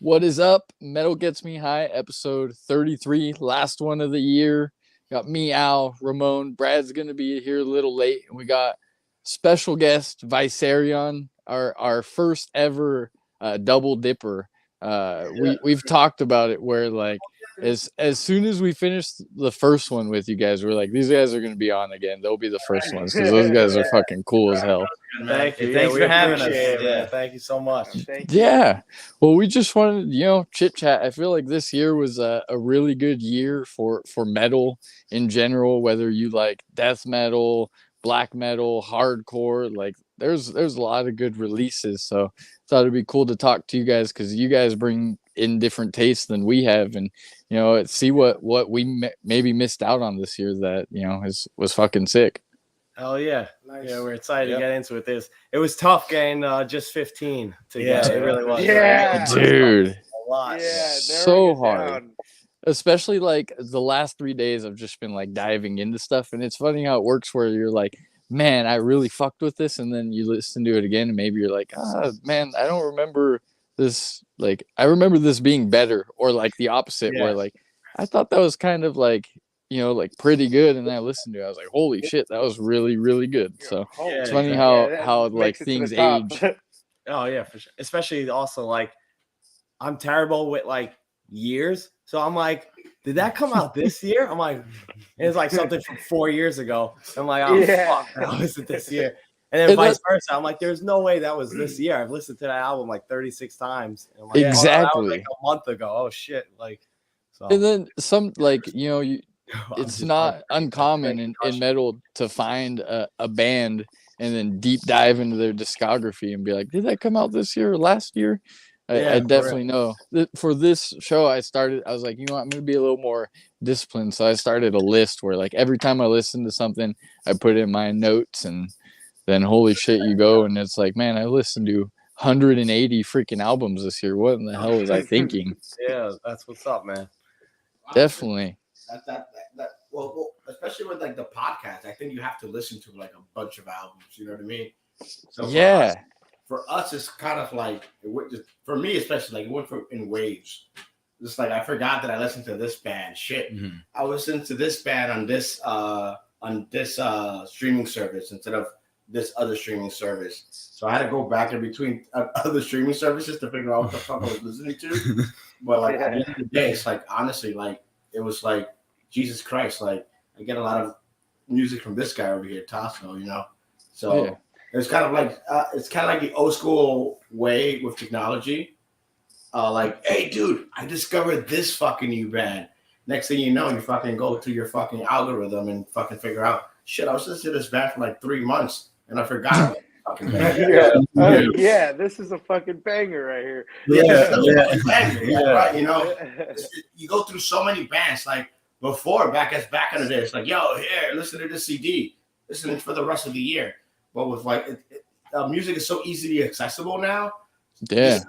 What is up? Metal Gets Me High, episode 33, last one of the year. Got me, Al, Ramon. Brad's going to be here a little late. And we got special guest, Viserion, our first ever double dipper. We've talked about it where, like, as soon as we finished the first one with you guys, we're like, these guys are going to be on again. They'll be the first ones because those guys are fucking cool as hell. Thank you. Thanks for having us. Man. Thank you so much. Yeah. Well, we just wanted, chit chat. I feel like this year was a really good year for metal in general, whether you like death metal, black metal, hardcore, like there's a lot of good releases. So thought it'd be cool to talk to you guys because you guys bring in different tastes than we have, and see what we maybe missed out on this year that was fucking sick. Oh yeah, nice. Yeah, we're excited to get into it. It was tough getting just 15 to get. It really was. Yeah, dude, a lot. Yeah, so hard. Especially like the last 3 days, I've just been like diving into stuff, and it's funny how it works where you're like, man, I really fucked with this, and then you listen to it again, and maybe you're like, man, I don't remember this. Like, I remember this being better, or like the opposite, where like I thought that was kind of like like pretty good, and then I listened to it, I was like, holy shit, that was really, really good. So it's funny how like things age. Oh yeah, for sure. Especially also like I'm terrible with like years, so I'm like, did that come out this year? I'm like, it's like something from 4 years ago. I'm like, oh fuck, that wasn't this year. And then vice versa. I'm like, there's no way that was this year. I've listened to that album like 36 times. And I'm like, exactly. That was like a month ago. Oh shit. Like, so. And then some, like, it's not uncommon in metal to find a band and then deep dive into their discography and be like, did that come out this year or last year? I definitely know. For this show, I was like, I'm going to be a little more disciplined. So I started a list where, like, every time I listen to something, I put it in my notes, and then holy shit, you go, and it's like, man, I listened to 180 freaking albums this year. What in the hell was I thinking? Yeah, that's what's up, man. Definitely. Well, especially with like the podcast, I think you have to listen to like a bunch of albums. You know what I mean? So for us, it's kind of like for me, especially like it went in waves. Just like I forgot that I listened to this band. Shit, I listened to this band on this streaming service instead of this other streaming service. So I had to go back in between other streaming services to figure out what the fuck I was listening to. But like at the end of the day, it's like honestly, like it was like Jesus Christ. Like I get a lot of music from this guy over here, Tasso. So it's kind of like the old school way with technology. Like, hey, dude, I discovered this fucking new band. Next thing you know, you fucking go through your fucking algorithm and fucking figure out, shit, I was listening to this band for like 3 months and I forgot about fucking band. Yeah, this is a fucking banger right here. Right, you go through so many bands. Like before, back in the day, it's like, yo, here, listen to this CD, listen for the rest of the year. But with like, music is so easily accessible now. Yeah,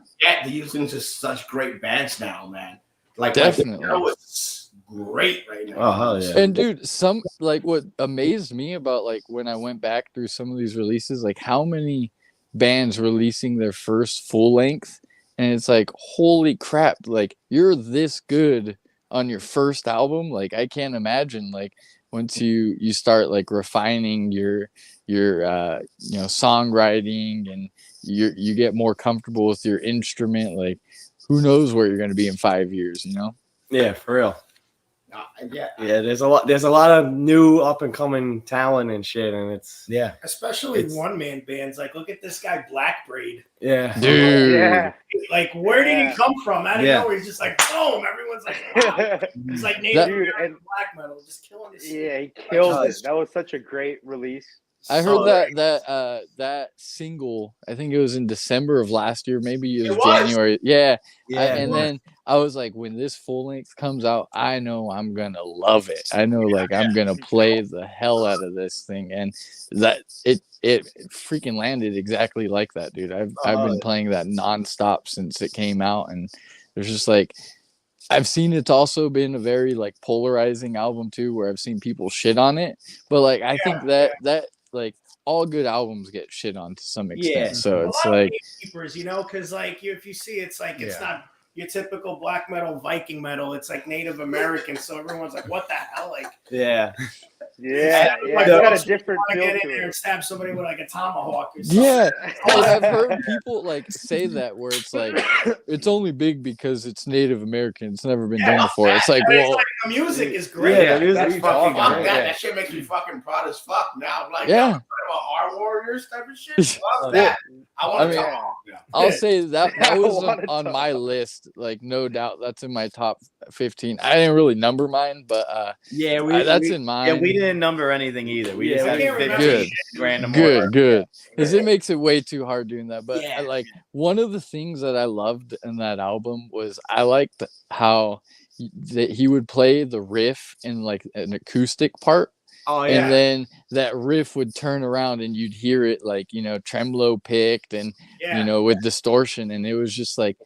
you listen to such great bands now, man. Like, definitely. It's great right now. Oh hell yeah! And dude, some like what amazed me about like when I went back through some of these releases, like how many bands releasing their first full length, and it's like, holy crap! Like you're this good on your first album. Like I can't imagine like once you start like refining your songwriting and you get more comfortable with your instrument. Like who knows where you're going to be in 5 years? Yeah, for real. There's a lot of new up and coming talent and shit, and it's especially one man bands. Like, look at this guy Black Braid. Yeah, dude. Yeah. Like, where did he come from? Out of nowhere, he's just like boom. Everyone's like, wow. It's like Native and black metal, just killing this. Yeah, he killed it. That was such a great release. I heard that single, I think it was in December of last year, maybe it was January. And then I was like, when this full length comes out, I know I'm gonna love it. I know I'm gonna play the hell out of this thing, and that it freaking landed exactly like that, dude. I've been playing that nonstop since it came out, and there's just like, I've seen it's also been a very like polarizing album too, where I've seen people shit on it, but like I think that like all good albums get shit on to some extent. So it's like keepers, because like if you see, it's like it's not your typical black metal, Viking metal. It's like Native American, so everyone's like, "What the hell?" Like, yeah. Yeah, like, it's got a so different you feel wanna get to in there it. and stab somebody with like a tomahawk or something. Yeah, I've heard people like say that where it's like it's only big because it's Native American. It's never been done before. It's like, And it's well, like the music is great. Yeah, the music's Fuck fucking that. great. That shit makes me fucking proud as fuck now. I'm like, Yeah. I'm talking about our warriors type of shit. Fuck Oh, that. I I want mean, to talk. I'll say that I was wanna on talk. my list. Like, no doubt, that's in my top 15. I didn't really number mine, but Yeah, that's in mine. Yeah, we didn't number anything either. We just I had can't remember 50 shit. random Good, order. good, because it makes it way too hard doing that. But Yeah. like one of the things that I loved in that album was I liked how that he would play the riff in like an acoustic part. Oh And then that riff would turn around and you'd hear it like, tremolo picked and, with distortion. And it was just like,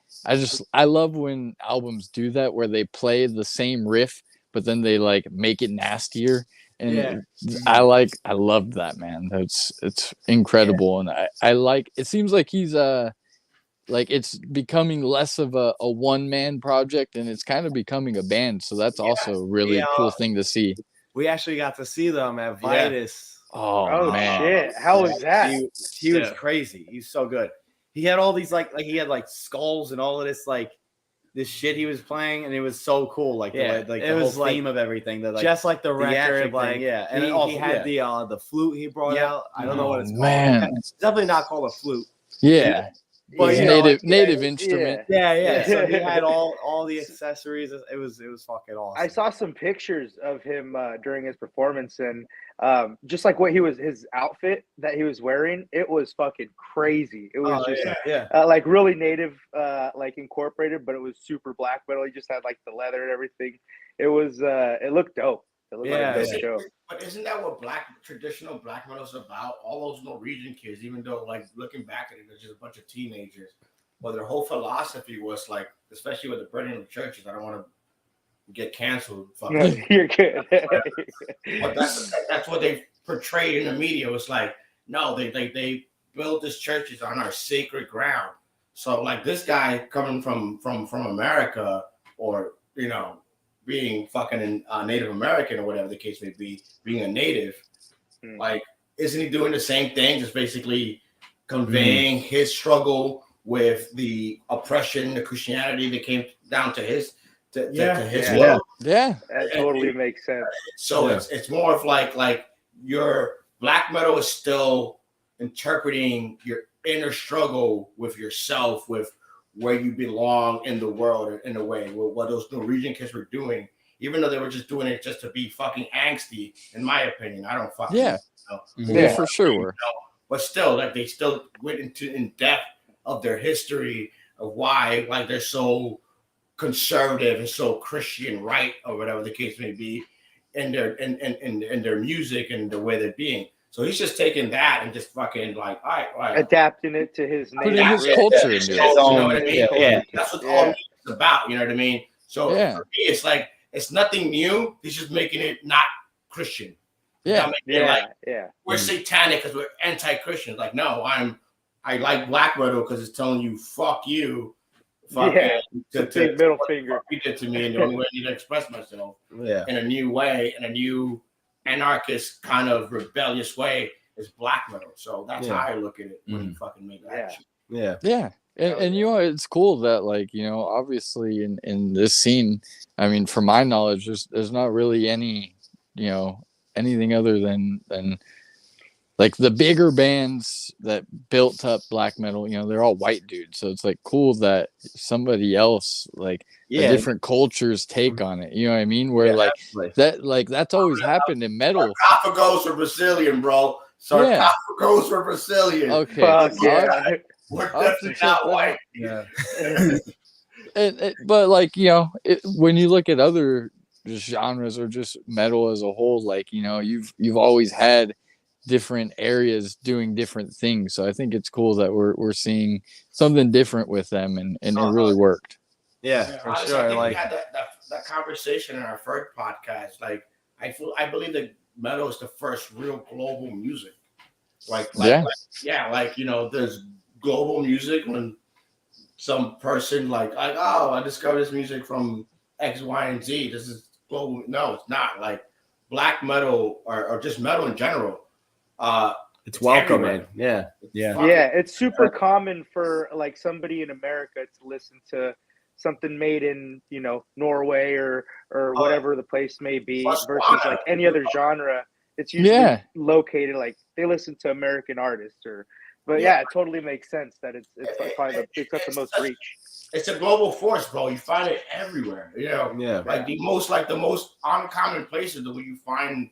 I love when albums do that where they play the same riff, but then they like make it nastier. And I loved that, man. It's incredible. And I like, it seems like he's, like it's becoming less of a one-man project and it's kind of becoming a band. So that's also a really cool thing to see. We actually got to see them at Vitus. Oh, man. Shit! How was that? He was crazy. He's so good. He had all these like he had like skulls and all of this like this shit he was playing, and it was so cool. Like the whole theme of everything. That just like the record, like and he had the flute he brought out. I don't know what it's called. Man. It's definitely not called a flute. Yeah. But It's native instrument. Yeah. So he had all the accessories. It was fucking awesome. I saw some pictures of him during his performance, and just like his outfit that he was wearing, it was fucking crazy. It was like really native, like incorporated, but it was super black metal. He just had like the leather and everything. It was it looked dope. It looked like a dope show. But isn't that what traditional black metal is about? All those Norwegian kids, even though like looking back at it, they're just a bunch of teenagers. Well, their whole philosophy was like, especially with the burning of churches, I don't want to get canceled. No, you're good. But that's what they portrayed in the media. It was like, no, they built these churches on our sacred ground. So like this guy coming from America, or being fucking Native American or whatever the case may be, being a native, like, isn't he doing the same thing? Just basically conveying his struggle with the oppression, the Christianity that came down to his world. Yeah, that totally makes sense. So it's more of like your black metal is still interpreting your inner struggle with yourself, with where you belong in the world, in a way. What those Norwegian kids were doing, even though they were just doing it just to be fucking angsty, in my opinion. I don't fucking yeah, for sure. But still, like, they still went in depth of their history of why, like, they're so conservative and so Christian right, or whatever the case may be, in their music and the way they're being. So he's just taking that and just fucking like, all right. Adapting it to his put in his culture into it. You know what I mean? Yeah. That's what all music is about. You know what I mean? So for me, it's like, it's nothing new. He's just making it not Christian. Yeah. We're satanic because we're anti-Christians. Like, no, I like black metal because it's telling you, fuck you. Fuck big middle finger. You did to me, and the only way I need to express myself in a new way, in a new anarchist kind of rebellious way, is black metal. So that's how I look at it when you fucking make that shit. Yeah. And it's cool that, like, obviously in this scene, I mean, from my knowledge, there's not really any, anything other than like the bigger bands that built up black metal, they're all white dudes. So it's like cool that somebody else, like a different culture's take on it. You know what I mean? Where that's always happened in metal. Sarcophagos are Brazilian, bro. Sarcophagos are Brazilian. Okay. We're definitely not white. Yeah. But like, when you look at other genres or just metal as a whole, like, you've always had different areas doing different things. So I think it's cool that we're seeing something different with them, and it really worked. Yeah, for honestly, sure. I think Like we had that conversation in our first podcast. Like, I believe that metal is the first real global music. There's global music when some person like oh, I discovered this music from X, Y, and Z. This is global. No, it's not. Like black metal or just metal in general. It's welcome, everywhere. man. Yeah. Yeah, it's super common for like somebody in America to listen to something made in, you know, Norway or whatever the place may be versus like any other genre. It's usually located like they listen to American artists but yeah, it totally makes sense that it's like probably it's got the most reach. It's a global force, bro. You find it everywhere. You know, like the most uncommon places where you find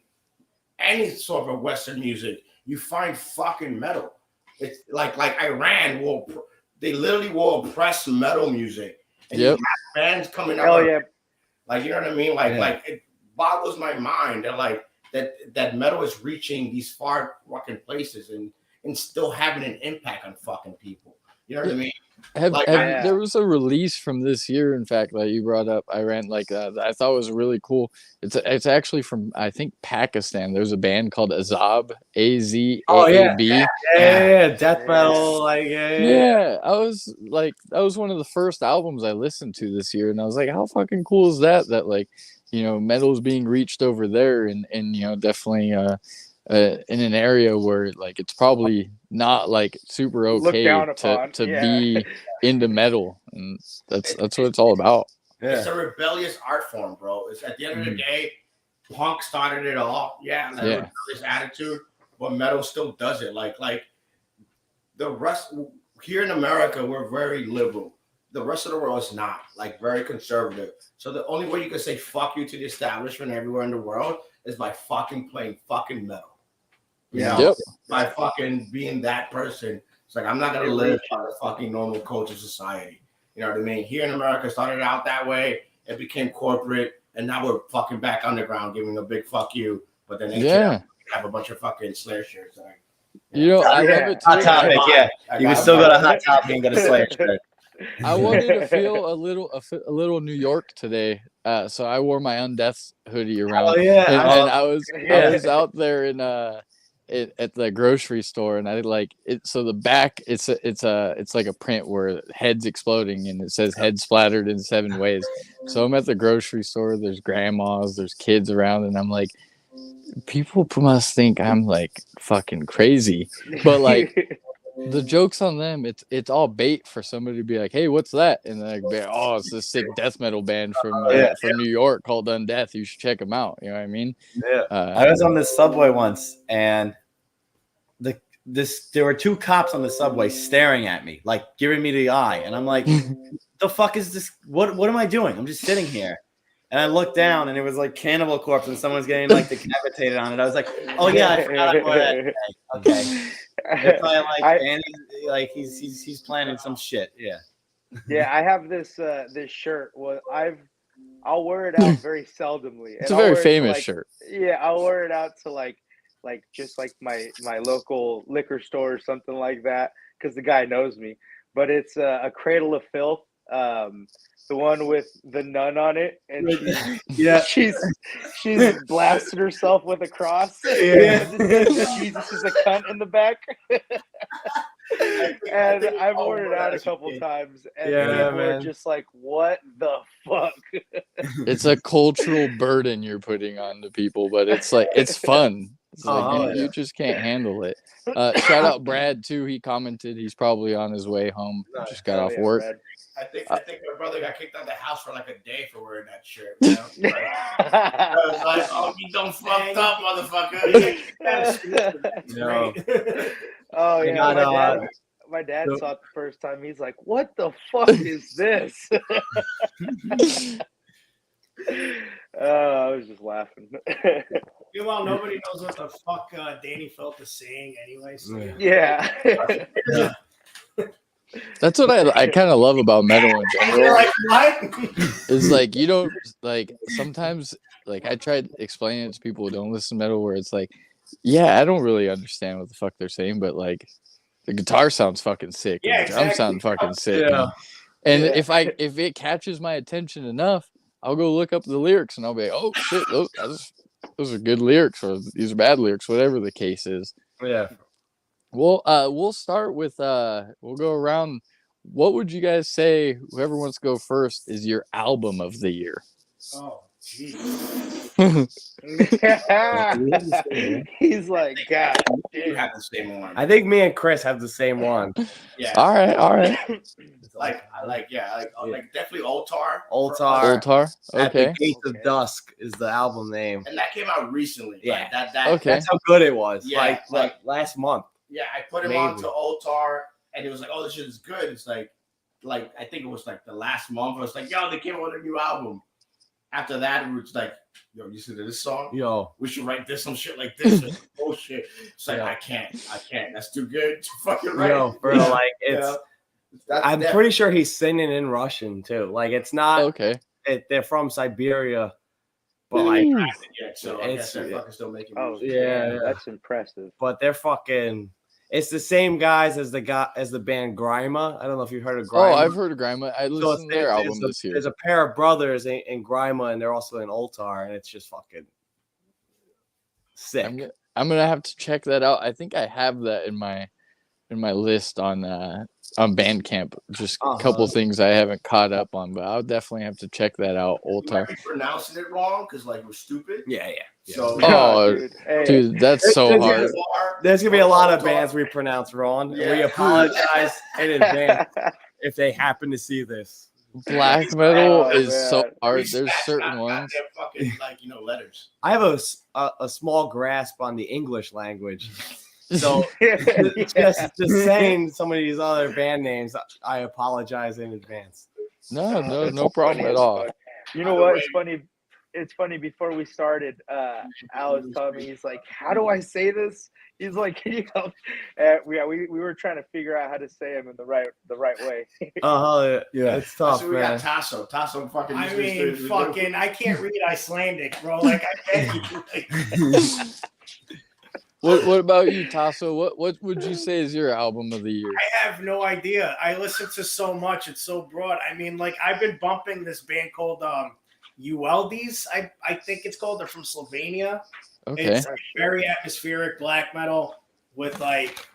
any sort of Western music, you find fucking metal. It's like Iran they literally will oppress metal music, and you have bands coming out. Like you know what I mean? Like it boggles my mind that like that metal is reaching these far fucking places and still having an impact on fucking people. You know what I mean? There was a release from this year, in fact, that you brought up, Iran, like I thought was really cool. It's actually from, I think, Pakistan. There's a band called Azab, AZAAB. Oh yeah, death metal, like yeah. I was like, that was one of the first albums I listened to this year, and I was like, how fucking cool is that? That like, you know, metal's being reached over there, and you know, definitely in an area where like it's probably not like super okay to be into metal, and that's what it's all about. It's a rebellious art form, bro. It's at the end of the day, punk started it all. Rebellious attitude, but metal still does it. Like the rest here in America, we're very liberal. The rest of the world is not, like very conservative. So the only way you can say fuck you to the establishment everywhere in the world is by fucking playing fucking metal. You know, by fucking being that person. It's like, I'm not going to live in a fucking normal culture society. You know what I mean? Here in America, started out that way. It became corporate. And now we're fucking back underground, giving a big fuck you. But then have a bunch of fucking Slayer shirts. Like, you know, I love it too. Hot Topic, you still got a Hot Topic and got a Slayer shirt. I wanted to feel a little New York today, so I wore my Undeath hoodie around. And I was out there in at the grocery store, and I like it. So the back, it's like a print where heads exploding, and it says head splattered in 7 ways. So I'm at the grocery store. There's grandmas, there's kids around, and I'm like, people must think I'm like fucking crazy, but like. The joke's on them. It's all bait for somebody to be like, "Hey, what's that?" And they're like, "Oh, it's this sick death metal band from New York called Undeath. You should check them out." You know what I mean? Yeah. I was on this subway once, and there were 2 cops on the subway staring at me, like giving me the eye, and I'm like, "The fuck is this? What am I doing? I'm just sitting here." And I looked down, and it was like Cannibal Corpse, and someone's getting like decapitated on it. I was like, "Oh yeah, I forgot I wore that today." Okay. It's like he's planning some shit. Yeah, I have this shirt. Well, I'll wear it out very seldomly. It's a very famous shirt. Yeah, I'll wear it out to like just like my local liquor store or something like that, because the guy knows me. But it's a Cradle of Filth. The one with the nun on it, and she's blasted herself with a cross. Jesus is a cunt in the back. And I've worn it out a couple times, and people are just like, "What the fuck?" It's a cultural burden you're putting on the people, but it's like it's fun. It's like you just can't handle it. Shout out Brad too. He commented he's probably on his way home. Just got off work. Brad. I think my brother got kicked out of the house for like a day for wearing that shirt. You know? I was like, "Oh, you done fucked up, motherfucker." Oh yeah, my dad saw it the first time. He's like, "What the fuck is this?" I was just laughing. Meanwhile, nobody knows what the fuck Danny Filth is saying anyway. So. Yeah. That's what I kind of love about metal in general. Like, what? It's like you don't like sometimes like I tried explaining it to people who don't listen to metal where it's like, yeah, I don't really understand what the fuck they're saying, but like the guitar sounds fucking sick. Yeah, the drums sound fucking sick. Yeah. And if it catches my attention enough, I'll go look up the lyrics and I'll be like, oh shit, those are good lyrics, or these are bad lyrics, whatever the case is. Yeah. We'll start with we'll go around what would you guys say? Whoever wants to go first is your album of the year. Oh, jeez. He's like, God You damn. have the same one. I think me and Chris have the same one. Yeah. All right. Like definitely Oltar. Oltar. At the Okay. Gates of Dusk is the album name. And that came out recently. Yeah. Like, that Okay. That's how good it was. Yeah, like last month. Yeah, I put him on to Oltar, and it was like, oh, this shit is good. It's like I think it was like the last month. I was like, yo, they came out with a new album. After that, it was like, yo, you see this song? Yo, we should write this some shit like this. Bullshit. It's like, I can't. That's too good to fucking write. Yo, bro, like it's. I'm That's pretty sure he's singing in Russian too. Like it's not. Okay. They're from Siberia, but like yet, so I guess they're fucking still making Oh, music. yeah, that's impressive. but they're fucking. It's the same guys as the band Grima. I don't know if you've heard of Grima. Oh, I've heard of Grima. I listened to their album this year. There's a pair of brothers in Grima, and they're also in Oltar, and it's just fucking sick. I'm gonna have to check that out. I think I have that in my list on Bandcamp. Just a couple things I haven't caught up on, but I'll definitely have to check that out. Oltar. Pronouncing it wrong because like we're stupid. Yeah. So dude, that's so hard. There's gonna be a lot of bands we pronounce wrong. Yeah. We apologize in advance if they happen to see this. Black metal is so hard. There's certain ones. Fucking letters. I have a small grasp on the English language. So just saying some of these other band names, I apologize in advance. No problem at all. You know what? It's funny. Before we started, Al was telling me, he's like, "How do I say this?" He's like, "Can you help?" We were trying to figure out how to say them in the right way. Yeah, it's tough, so we got Tasso fucking. I mean, fucking, I can't read Icelandic, bro. Like I bet What about you, Tasso? What would you say is your album of the year? I have no idea. I listen to so much; it's so broad. I mean, like I've been bumping this band called Ueldes, I think it's called. They're from Slovenia. Okay. It's very atmospheric black metal with like,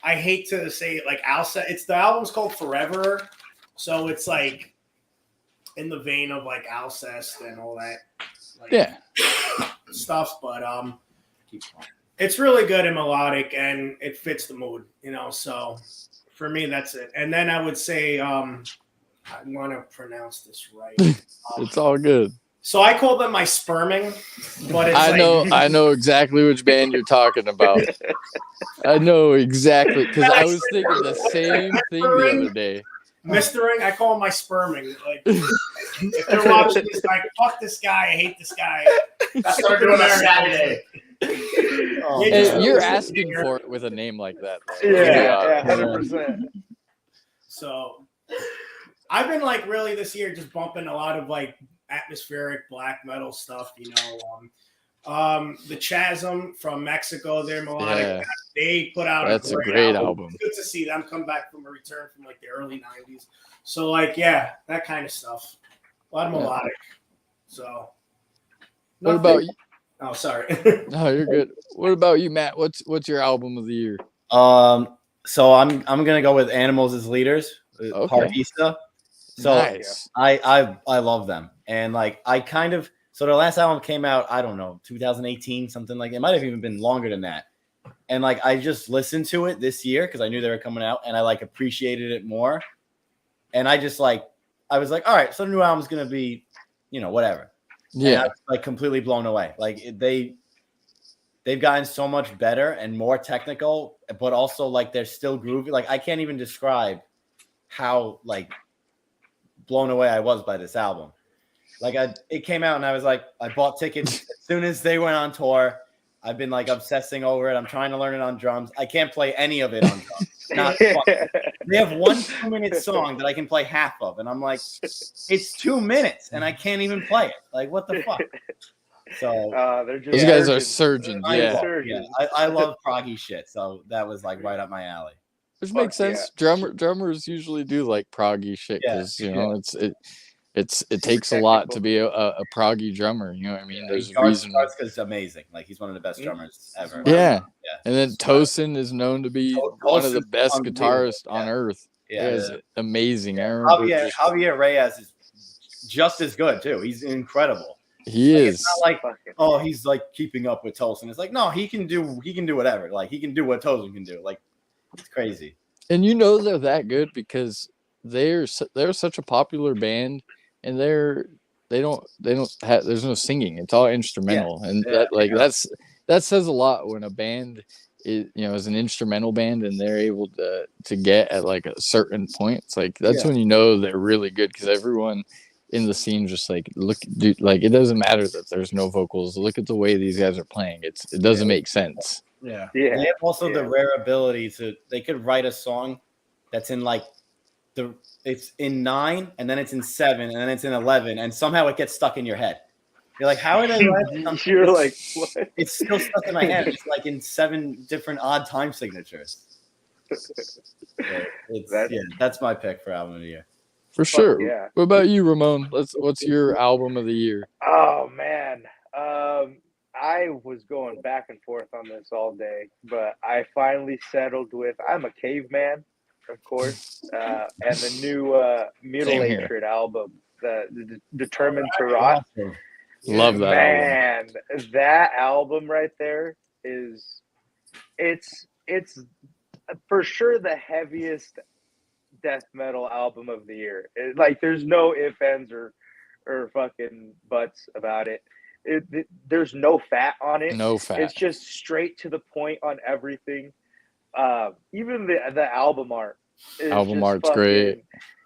I hate to say it, like Alcest. It's the album's called Forever, so it's like in the vein of like Alcest and all that. Like, stuff, but it's really good and melodic, and it fits the mood, So for me, that's it. And then I would say, I want to pronounce this right. It's all good. So I call them my sperming, but it's I know exactly which band you're talking about. I know exactly because I was thinking the same thing the other day. Mistering, I call him my sperming. Like if you're watching this, like fuck this guy, I hate this guy. That's what we're doing on Saturday. You're asking for it with a name like that. Though. Yeah, 100%. So I've been like really this year just bumping a lot of like atmospheric black metal stuff, the Chasm from Mexico, they're melodic. They put out a great album. It's good to see them come back from a return from like the early 90s. So like that kind of stuff. A lot of melodic. So what about you? Oh, sorry. No, you're good. What about you, Matt? What's your album of the year? So I'm gonna go with Animals as Leaders. Partista. So nice. I love them, and like so their last album came out, I don't know, 2018, something like that. It might have even been longer than that. And like I just listened to it this year because I knew they were coming out, and I like appreciated it more. And I was like, all right, so the new album's gonna be, whatever. Yeah, and I was like completely blown away. Like they've gotten so much better and more technical, but also like they're still groovy. Like I can't even describe how like blown away I was by this album. Like it came out and I was like, I bought tickets as soon as they went on tour. I've been like obsessing over it. I'm trying to learn it on drums. I can't play any of it on drums. Not fun. They have 1 2-minute song that I can play half of, and I'm like, it's 2 minutes and I can't even play it. Like what the fuck? So those guys are surgeons. I love proggy shit, so that was like right up my alley. Which makes sense. Drummers usually do like proggy shit because it takes a lot to be a proggy drummer. You know what I mean? There's a reason. Because amazing. Like he's one of the best drummers ever. Yeah. And then Tosin is known to be one of the best guitarists on earth. Yeah, it was amazing. I remember Javier Reyes is just as good too. He's incredible. He is. It's not like he's like keeping up with Tolson. It's like no, he can do whatever. Like he can do what Tolson can do. Like it's crazy. And they're that good because they're such a popular band, and they don't have, there's no singing. It's all instrumental, and that says a lot when a band is an instrumental band and they're able to get at like a certain point. It's like that's when they're really good because everyone in the scene just like dude, like it doesn't matter that there's no vocals. Look at the way these guys are playing. It doesn't make sense. Yeah. They have also the rare ability they could write a song that's in like it's in 9 and then it's in 7 and then it's in 11 and somehow it gets stuck in your head. You're like, how are they writing? You're like, what? It's still stuck in my head. It's like in 7 different odd time signatures. That's my pick for album of the year. For sure. Yeah. What about you, Ramon? What's your album of the year? Oh man. I was going back and forth on this all day, but I finally settled with I'm a Caveman, of course, and the new Mutilated album, the Determined to Rot. Love that album. That album right there it's for sure the heaviest death metal album of the year. Like there's no ifs, ands, or fucking buts about it. There's no fat on it. No fat. It's just straight to the point on everything. Even the album art. Album art's great.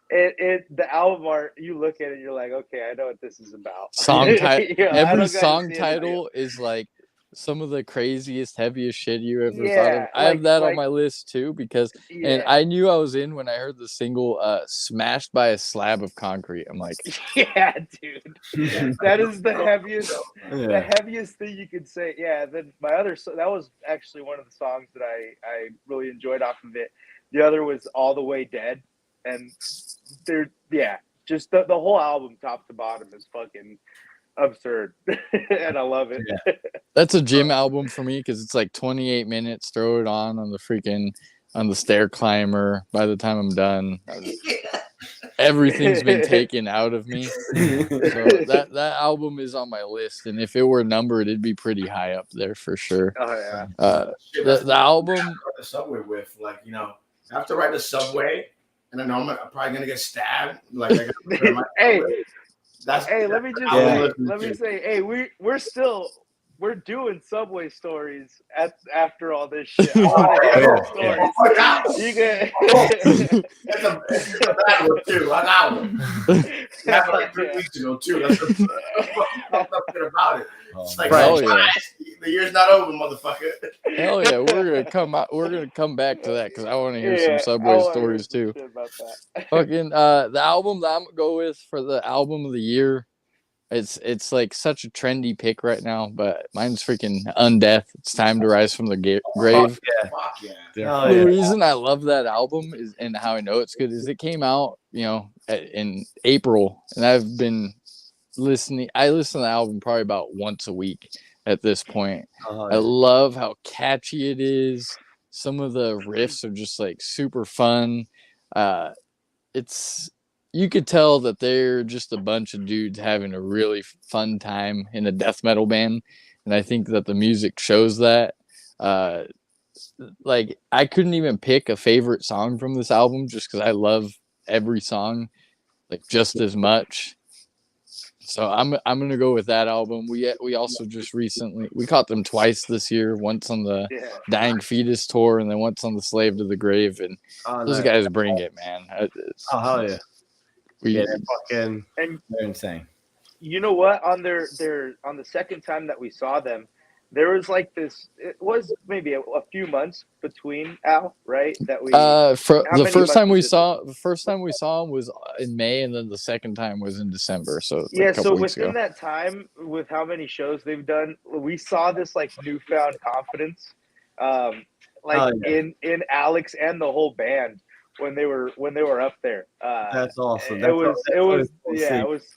The album art, you look at it, you're like, okay, I know what this is about. Song title. Every song title is like some of the craziest, heaviest shit you ever thought of. I have that on my list too because, and I knew I was in when I heard the single "Smashed by a Slab of Concrete." I'm like, yeah, dude, that is the heaviest, the heaviest thing you could say. Yeah. Then my other, that was actually one of the songs that I really enjoyed off of it. The other was "All the Way Dead," and just the whole album, top to bottom, is fucking absurd, and I love it. Yeah. That's a gym album for me because it's like 28 minutes. Throw it on the stair climber. By the time I'm done, everything's been taken out of me. So that album is on my list, and if it were numbered, it'd be pretty high up there for sure. Oh yeah. The album. The subway with I have to ride the subway, and I know I'm probably gonna get stabbed. Like I let me say, we're doing subway stories after all this shit. That's a bad one too. I got one. That's like 3 weeks ago too. That's something about it. It's like the year's not over, motherfucker. Hell yeah, we're gonna come back to that because I want to hear some subway stories too. Fucking the album that I'm gonna go with for the album of the year. It's like such a trendy pick right now, but mine's freaking Undeath. It's Time to Rise from the Grave. The reason I love that album is, and how I know it's good, is it came out, in April, and I've been listening. I listen to the album probably about once a week at this point. I love how catchy it is. Some of the riffs are just like super fun. You could tell that they're just a bunch of dudes having a really fun time in a death metal band. And I think that the music shows that. Like, I couldn't even pick a favorite song from this album just because I love every song, like, just as much. So I'm going to go with that album. We also just recently, we caught them twice this year, once on the Dying Fetus tour and then once on the Slave to the Grave. And those guys bring it, man. Hell yeah. They're insane. You know what? On on the second time that we saw them, there was like this. It was maybe a few months between Al, right? That we the first time we saw him was in May, and then the second time was in December. So so within that time, with how many shows they've done, we saw this like newfound confidence, in Alex and the whole band. When they were up there, that's awesome. It was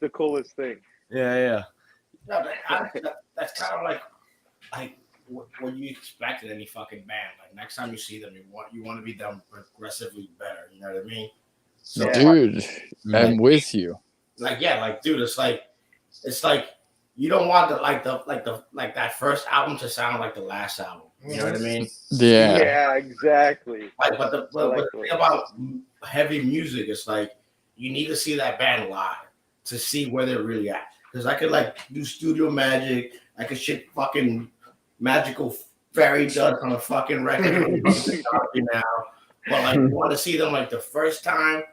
the coolest thing. Yeah. That's kind of like what you expect in any fucking band. Like next time you see them, you want to be done progressively better. You know what I mean? So, dude, I'm with you. Like dude, it's like you don't want that first album to sound like the last album. You know what I mean? Yeah, exactly. Like, but the thing about heavy music is like you need to see that band live to see where they're really at. Because I could like do studio magic, I could shit fucking magical fairy dust on a fucking record now. But like you want to see them like the first time,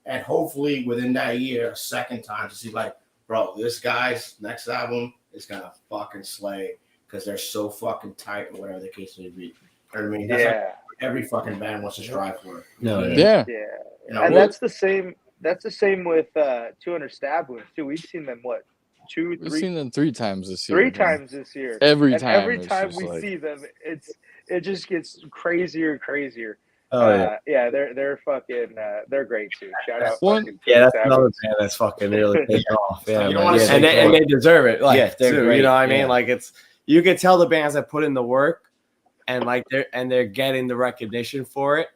and hopefully within that year, a second time to see like, bro, this guy's next album is gonna fucking slay because they're so fucking tight or whatever the case may be. You know what I mean? That's like every fucking band wants to strive for it. Yeah. You know, and that's the same. That's the same with 200 Stab Wounds too. We've seen them We've seen them 3 times this year. 3 times this year. Every time we see them, it just gets crazier and crazier. They're fucking they're great too. Shout out. That's another band that's fucking really taking off. And they deserve it. Like, they're great. You know what I mean? Like you can tell the bands that put in the work and like they're getting the recognition for it.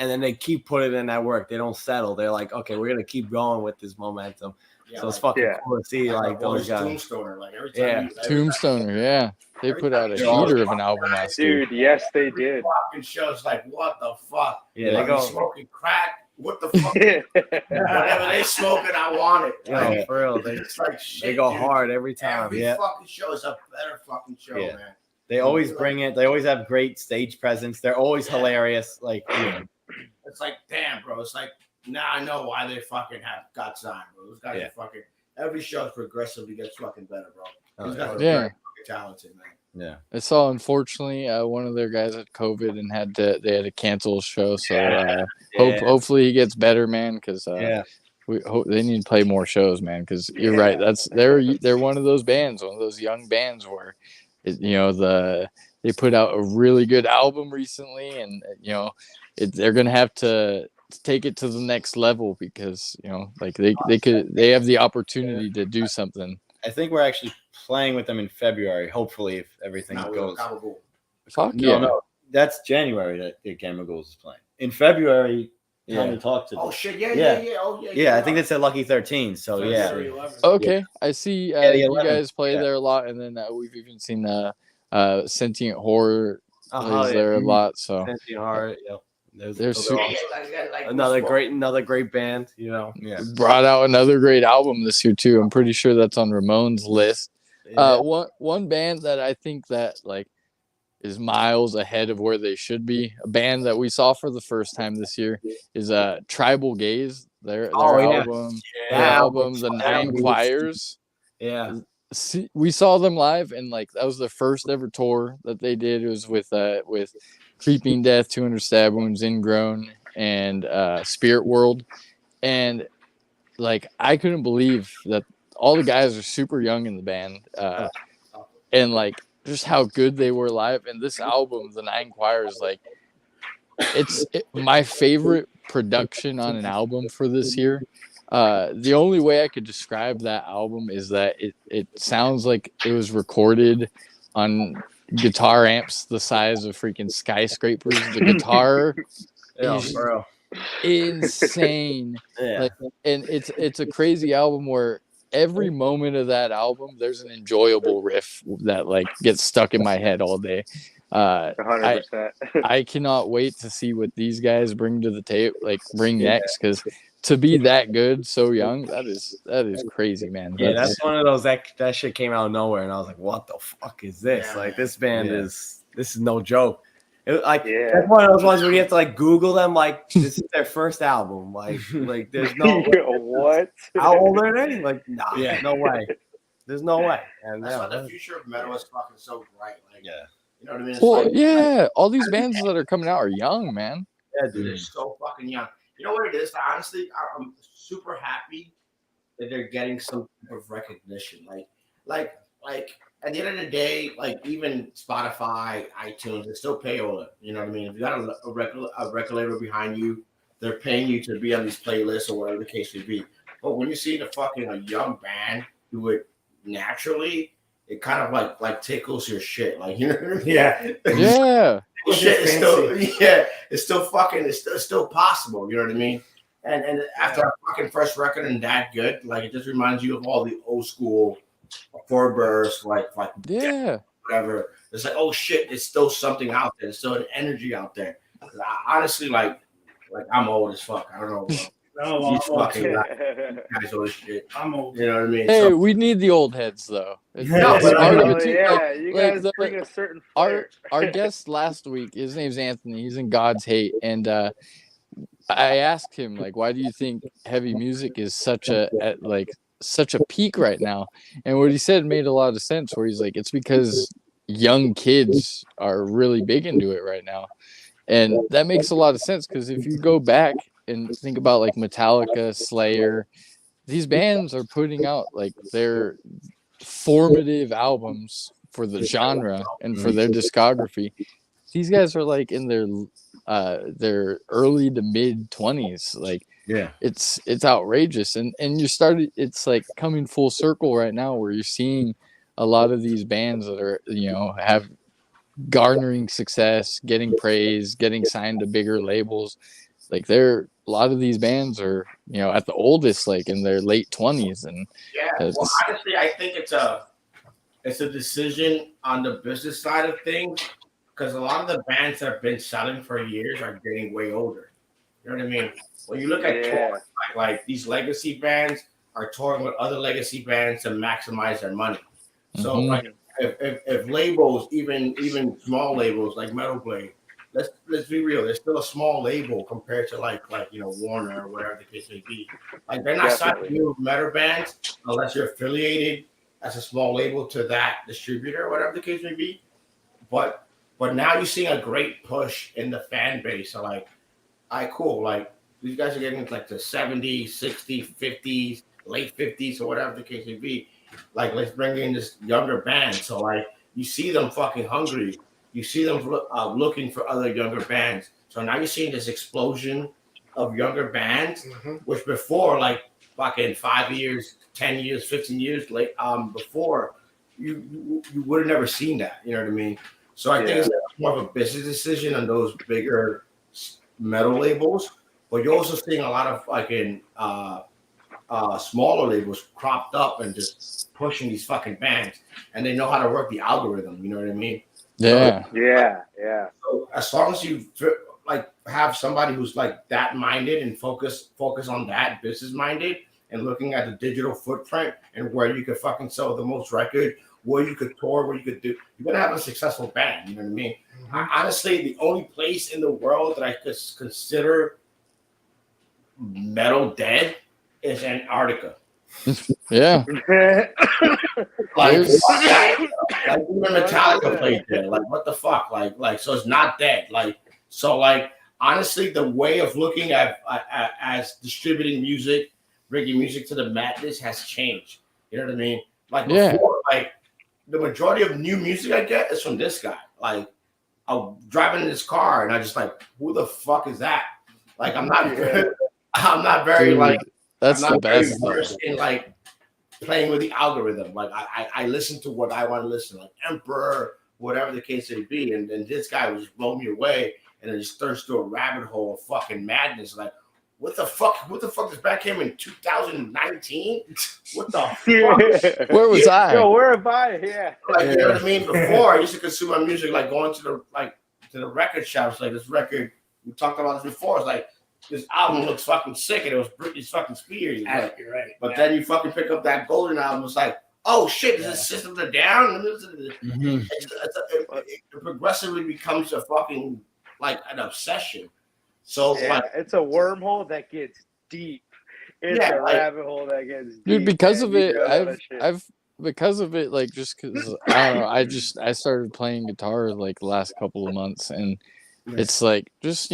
And then they keep putting in that work. They don't settle. They're like, okay, we're gonna keep going with this momentum. So it's fucking cool to see like those guys. Tombstoner, like every time Tombstoner, They put out a heater of an album last year. Dude, yes, they did. Fucking shows like what the fuck? Yeah, they go smoking crack. What the fuck? Whatever they smoking, I want it. Like, for real, they go hard every time. Every fucking show is a better fucking show, man. They always bring it. They always have great stage presence. They're always hilarious. Like, it's like, damn, bro. It's like, now I know why they fucking got signed, bro. Those guys are fucking. Every show progressively gets fucking better, bro. These guys are very talented, man. Yeah. I saw, unfortunately, one of their guys had COVID and they had to cancel a show. So hopefully he gets better, man. Because they need to play more shows, man. Because you're right. They're one of those bands, one of those young bands where, they put out a really good album recently, and they're gonna have to take it to the next level because they have the opportunity to do something. I think we're actually playing with them in February. Hopefully, if everything goes. No, that's January that the Gamma Ghouls is playing. In February, time to talk to them. Oh shit! Yeah. I think it's at Lucky 13. So Okay, I see. You guys play there a lot, and then we've even seen Sentient Horror plays there a lot. So Sentient Horror, They're super. Another great band, Brought out another great album this year too. I'm pretty sure that's on Ramon's list. One band that I think that is miles ahead of where they should be. A band that we saw for the first time this year is Tribal Gaze. Their album, The Nine Choirs. Yeah. We saw them live, and that was the first ever tour that they did. It was with Creeping Death, 200 Stab Wounds, Ingrown, and Spirit World. And I couldn't believe that all the guys are super young in the band, and just how good they were live. And this album, The Nine Choirs, it's my favorite production on an album for this year. The only way I could describe that album is that it sounds like it was recorded on guitar amps the size of freaking skyscrapers. The guitar is insane. And it's a crazy album where every moment of that album there's an enjoyable riff that gets stuck in my head all day. 100%. I cannot wait to see what these guys bring to the table, bring next, because to be that good so young, that is crazy, man. That's one of those that shit came out of nowhere, and I was like, what the fuck is this? This band this is no joke. That's one of those ones where you have to Google them, this is their first album. There's no what? How old are they? No way. There's no way. And that's why the future of metal is fucking so bright. You know what I mean? Well, all these bands that are coming out are young, man. Yeah, dude, they're so fucking young. You know what it is? Honestly, I'm super happy that they're getting some type of recognition. Like at the end of the day, even Spotify, iTunes, they still pay all it. You know what I mean? If you got a record label behind you, they're paying you to be on these playlists or whatever the case may be. But when you see a young band do it naturally, it kind of like tickles your shit. Like, you know what I mean? Yeah. Shit is still it's still possible. You know what I mean? And after our fucking first record and that good, like it just reminds you of all the old school forebears, like whatever. It's like, oh shit, there's still something out there. There's still an energy out there. Honestly, like I'm old as fuck. I don't know. No, These fucking guys old as shit. I'm old. You know what I mean? Hey, we need the old heads though. It's No, but part of Oh, it too. yeah, you guys the- bring a certain flair. our guest last week, his name's Anthony. He's in God's Hate, and I asked him like, why do you think heavy music is such a peak right now? And what he said made a lot of sense. Where he's like, it's because young kids are really big into it right now, and that makes a lot of sense. Because if you go back and think about like Metallica, Slayer, these bands are putting out like their formative albums for the genre and for their discography. These guys are like in their early to mid 20s. Like, it's outrageous, and it's like coming full circle right now where you're seeing a lot of these bands that are, you know, have garnering success, getting praise, getting signed to bigger labels. Like, a lot of these bands are, you know, at the oldest, like in their late 20s. And well, honestly, I think it's a decision on the business side of things, because a lot of the bands that have been selling for years are getting way older. You know what I mean? When you look at touring, like these legacy bands are touring with other legacy bands to maximize their money. So like if labels, even small labels like Metal Blade, let's be real, they're still a small label compared to like you know, Warner or whatever the case may be. Like, they're not signing new metal bands unless you're affiliated as a small label to that distributor or whatever the case may be. But now you're seeing a great push in the fan base. So like, all right, cool. Like, these guys are getting into like the 70s, 60s, 50s, late 50s, or whatever the case may be. Like, let's bring in this younger band. So like, you see them fucking hungry. You see them looking for other younger bands. So now you're seeing this explosion of younger bands, which before, like fucking 5 years, 10 years, 15 years late, before, you would have never seen that. You know what I mean? So I think it's more of a business decision on those bigger metal labels, but you're also seeing a lot of like in smaller labels cropped up and just pushing these fucking bands, and they know how to work the algorithm. You know what I mean? Yeah. So as long as you like have somebody who's like that minded and focus on that, business minded, and looking at the digital footprint and where you could fucking sell the most record, where you could tour, where you could do, you're gonna have a successful band. You know what I mean? Honestly, the only place in the world that I could consider metal dead is Antarctica. Yeah. Like even Metallica played there. Like, what the fuck? Like so it's not dead. Like, so like, honestly, the way of looking at as distributing music, bringing music to the masses has changed. You know what I mean? Like before, like the majority of new music I get is from this guy. Like, I'm driving in this car and I just like, who the fuck is that? Like, I'm not very Dude, like, that's I'm not the best very versed in like playing with the algorithm. Like, I listen to what I want to listen, like Emperor, whatever the case may be. And then this guy would just blow me away, and it just turns to a rabbit hole of fucking madness. Like, what the fuck? What the fuck? This back came in 2019. What the fuck? Where was I? Yo, where am I? Yeah. Like, you know what I mean? Before, I used to consume my music like going to the record shops. Like, this record, we talked about this before. It's like, this album looks fucking sick, and it was Britney fucking Spears. Like, You're right. but then you fucking pick up that Golden album. It's like, oh shit, this is Systems of a Down. It progressively becomes a fucking like an obsession. So like, it's a wormhole that gets deep. It's a rabbit hole that gets deep. Dude, because of it, I've because of it, like, just because I don't know, I started playing guitar like the last couple of months, and it's like just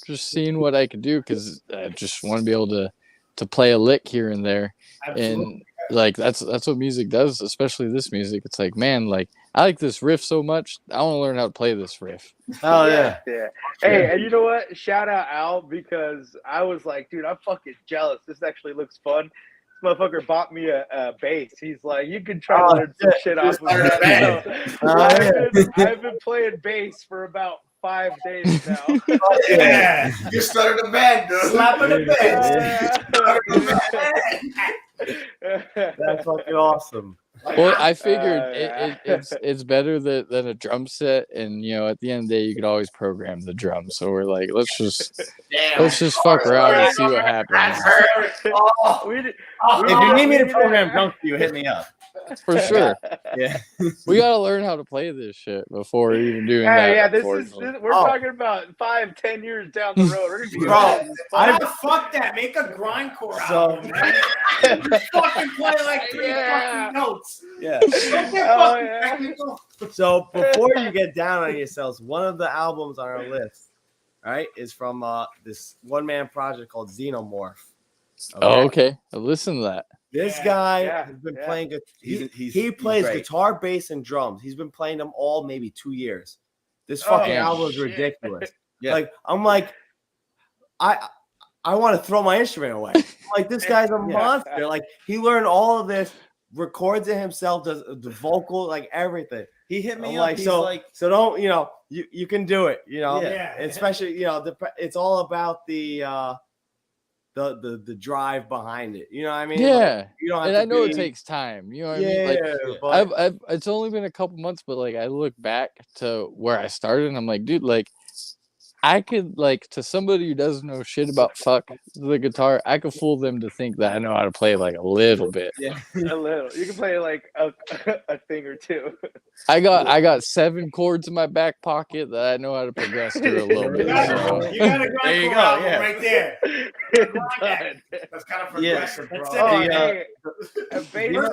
seeing what I could do, because I just want to be able to play a lick here and there. Absolutely. And like that's what music does, especially this music. It's like, man, like, I like this riff so much, I want to learn how to play this riff. Oh yeah. Hey, and you know what? Shout out Al, because I was like, dude, I'm fucking jealous. This actually looks fun. motherfucker bought me a bass. He's like, you can try to learn some shit off of that. So I've been playing bass for about 5 days now. Yeah, you started a band, dude. Slapping the band. That's fucking awesome. Well, I figured it's better than a drum set, and at the end of the day, you could always program the drums. So we're like, let's just fuck around and see what happens. If you need me to program drums, you hit me up. For sure. Yeah. We gotta learn how to play this shit before even doing that. Yeah, we're talking about 5-10 years down the road. We're gonna be fuck that. Make a grindcore album, man. Fucking play like 3 fucking notes. Yeah. Yeah. So before you get down on yourselves, one of the albums on our list, right, is from this one-man project called Xenomorph. Okay. Listen to that. This guy has been playing. He plays guitar, bass, and drums. He's been playing them all maybe 2 years. This fucking album is ridiculous. Yeah. Like I'm like, I want to throw my instrument away. Like this guy's a monster. Like he learned all of this, records it himself, does the vocal, like everything. He hit me up. like, so don't you can do it. Yeah. Especially it's all about the drive behind it. You know what I mean? Yeah. Like, you don't have and to I know it takes time. You know what I mean? Like I've it's only been a couple months, but like I look back to where I started and I'm like, dude, like I could, like, to somebody who doesn't know shit about the guitar, I could fool them to think that I know how to play like a little bit. Yeah, a little. You can play like a thing or two. I got 7 chords in my back pocket that I know how to progress through a little bit. You got a grindcore album right there. That's kind of progressive, bro. First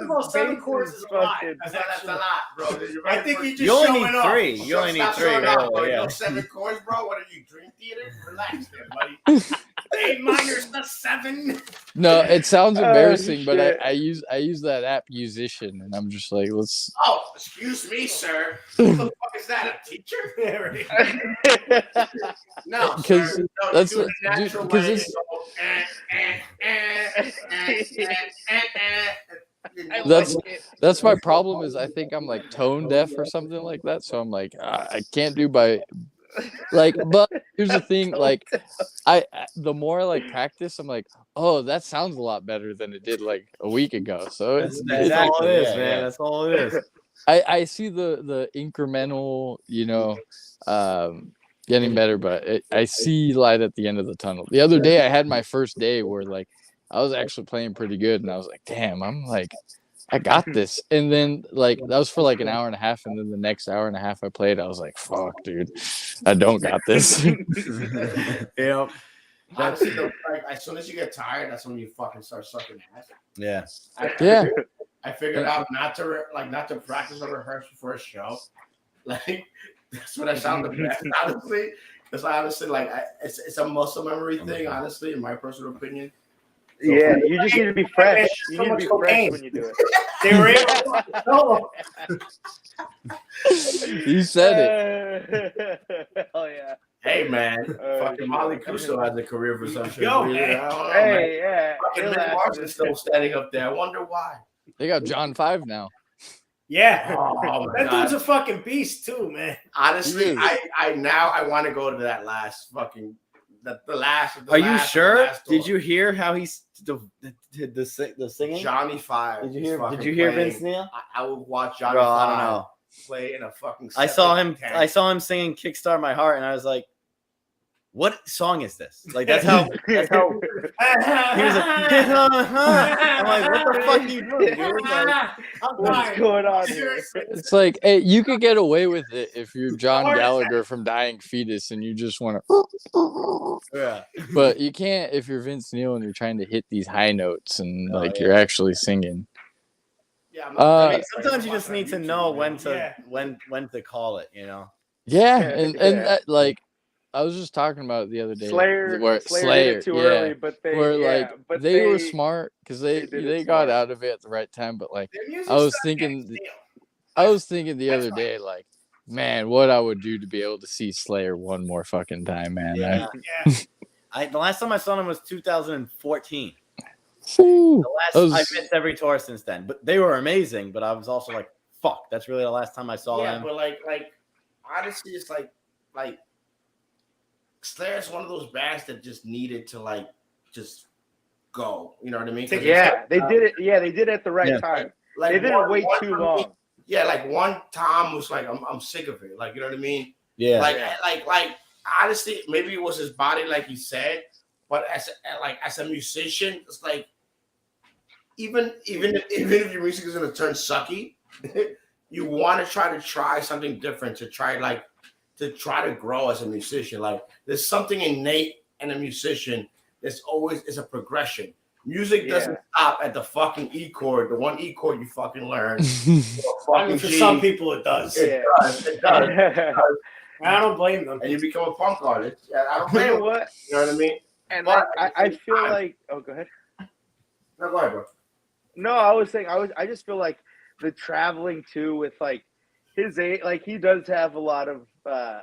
of all, 7 chords is a lot. That's a lot, bro. I think you just you only showing need off. 3. You only need 3. Bro. You know 7 chords, bro. What are you, Dream Theater? Relax, there, buddy. A minor's the 7. No, it sounds embarrassing, but I use that app Musician, and I'm just like, let's. Oh, excuse me, sir. What the fuck is that? A teacher? No, because that's that's my problem. Is I think I'm like tone deaf or something like that. So I'm like, I can't do by. Like, but here's the thing, like the more I like practice, I'm like, oh, that sounds a lot better than it did like a week ago. So that's all it is, man. That's all it is. I see the incremental, getting better, but I see light at the end of the tunnel. The other day I had my first day where like I was actually playing pretty good, and I was like, damn, I'm like, I got this. And then like that was for like an hour and a half, and then the next hour and a half I played, I was like, fuck, dude, I don't got this. Yeah. Honestly, like as soon as you get tired, that's when you fucking start sucking ass. Yeah. I figured out not to practice or rehearse before a show. Like that's when I sound the best, honestly. Because honestly, like it's a muscle memory thing, honestly, in my personal opinion. So, yeah, you just need to be fresh. You need to be fresh when you do it. They were able You said it. Hell yeah. Hey man, fucking Molly Cuso has a career for some shit. Yo, man. Hey, yeah. Fucking Rick Mars is still standing up there. I wonder why. They got John 5 now. Yeah. Oh, that dude's a fucking beast too, man. Honestly, I want to go to that last fucking the last. Are you sure? Did you hear how he's the singing? Johnny Five. Did you hear Vince Neil? I would watch Johnny Bro, Five. I don't know. Play in a fucking. I saw him singing "Kickstart My Heart," and I was like, "What song is this?" Like that's how. He was like, I'm like, "What the fuck are you doing, dude?" Like, what's going on here? It's like, hey, you could get away with it if you're John Gallagher from Dying Fetus and you just want to. Yeah. But you can't if you're Vince Neil and you're trying to hit these high notes and you're actually singing. Yeah, I mean, sometimes you just need to know when to call it, you know. Yeah, and that, like I was just talking about it the other day. Slayer too early, but they were smart because they got out of it at the right time. But like I was thinking the other day, like, man, what I would do to be able to see Slayer one more fucking time, man. Yeah. The last time I saw them was 2014. I missed every tour since then, but they were amazing. But I was also like, fuck, that's really the last time I saw them. Yeah, but like honestly, it's like Slayer's one of those bands that just needed to like just go. You know what I mean? Yeah, they did it. Yeah, they did it at the right time. Like they didn't wait too long. Yeah, like one Tom was like, I'm sick of it. Like, you know what I mean? Yeah. Like honestly, maybe it was his body, like he said, but as a musician, it's like even if your music is gonna turn sucky, you want to try something different to try to grow as a musician. Like there's something innate in a musician. There's always is a progression. Music doesn't stop at the fucking E chord, the one E chord you fucking learn. I mean, for some people it does. It does. I don't blame them. And you become a punk artist. I don't blame them. What? You know what I mean? And but I feel like, oh, go ahead. No, go ahead, bro. No, I was saying, I just feel like the traveling too with like his age, like he does have a lot of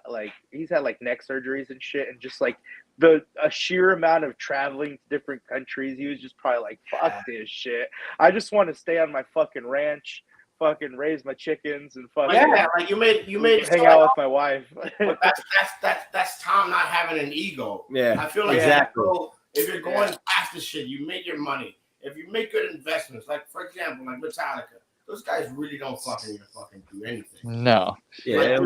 like he's had like neck surgeries and shit, and just like a sheer amount of traveling to different countries, he was just probably like, fuck this shit. I just want to stay on my fucking ranch, fucking raise my chickens and fucking like you made hang out with my wife. that's Tom not having an ego. Yeah, I feel like exactly. If you're going past the shit, you make your money. If you make good investments, like for example, like Metallica, those guys really don't fucking do anything. No. Yeah,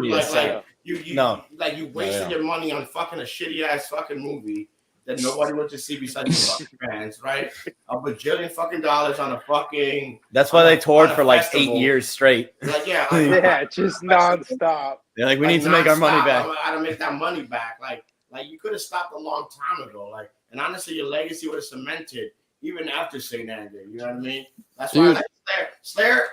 you wasted your money on fucking a shitty ass fucking movie that nobody went to see besides the fucking fans, right? A bajillion fucking dollars on a fucking. That's why they toured for like 8 years straight. Like just nonstop. They're like, we need to make our money back. I gotta make that money back. Like you could have stopped a long time ago. Like, and honestly, your legacy would have cemented even after St. Anger. You know what I mean? That's why Slayer.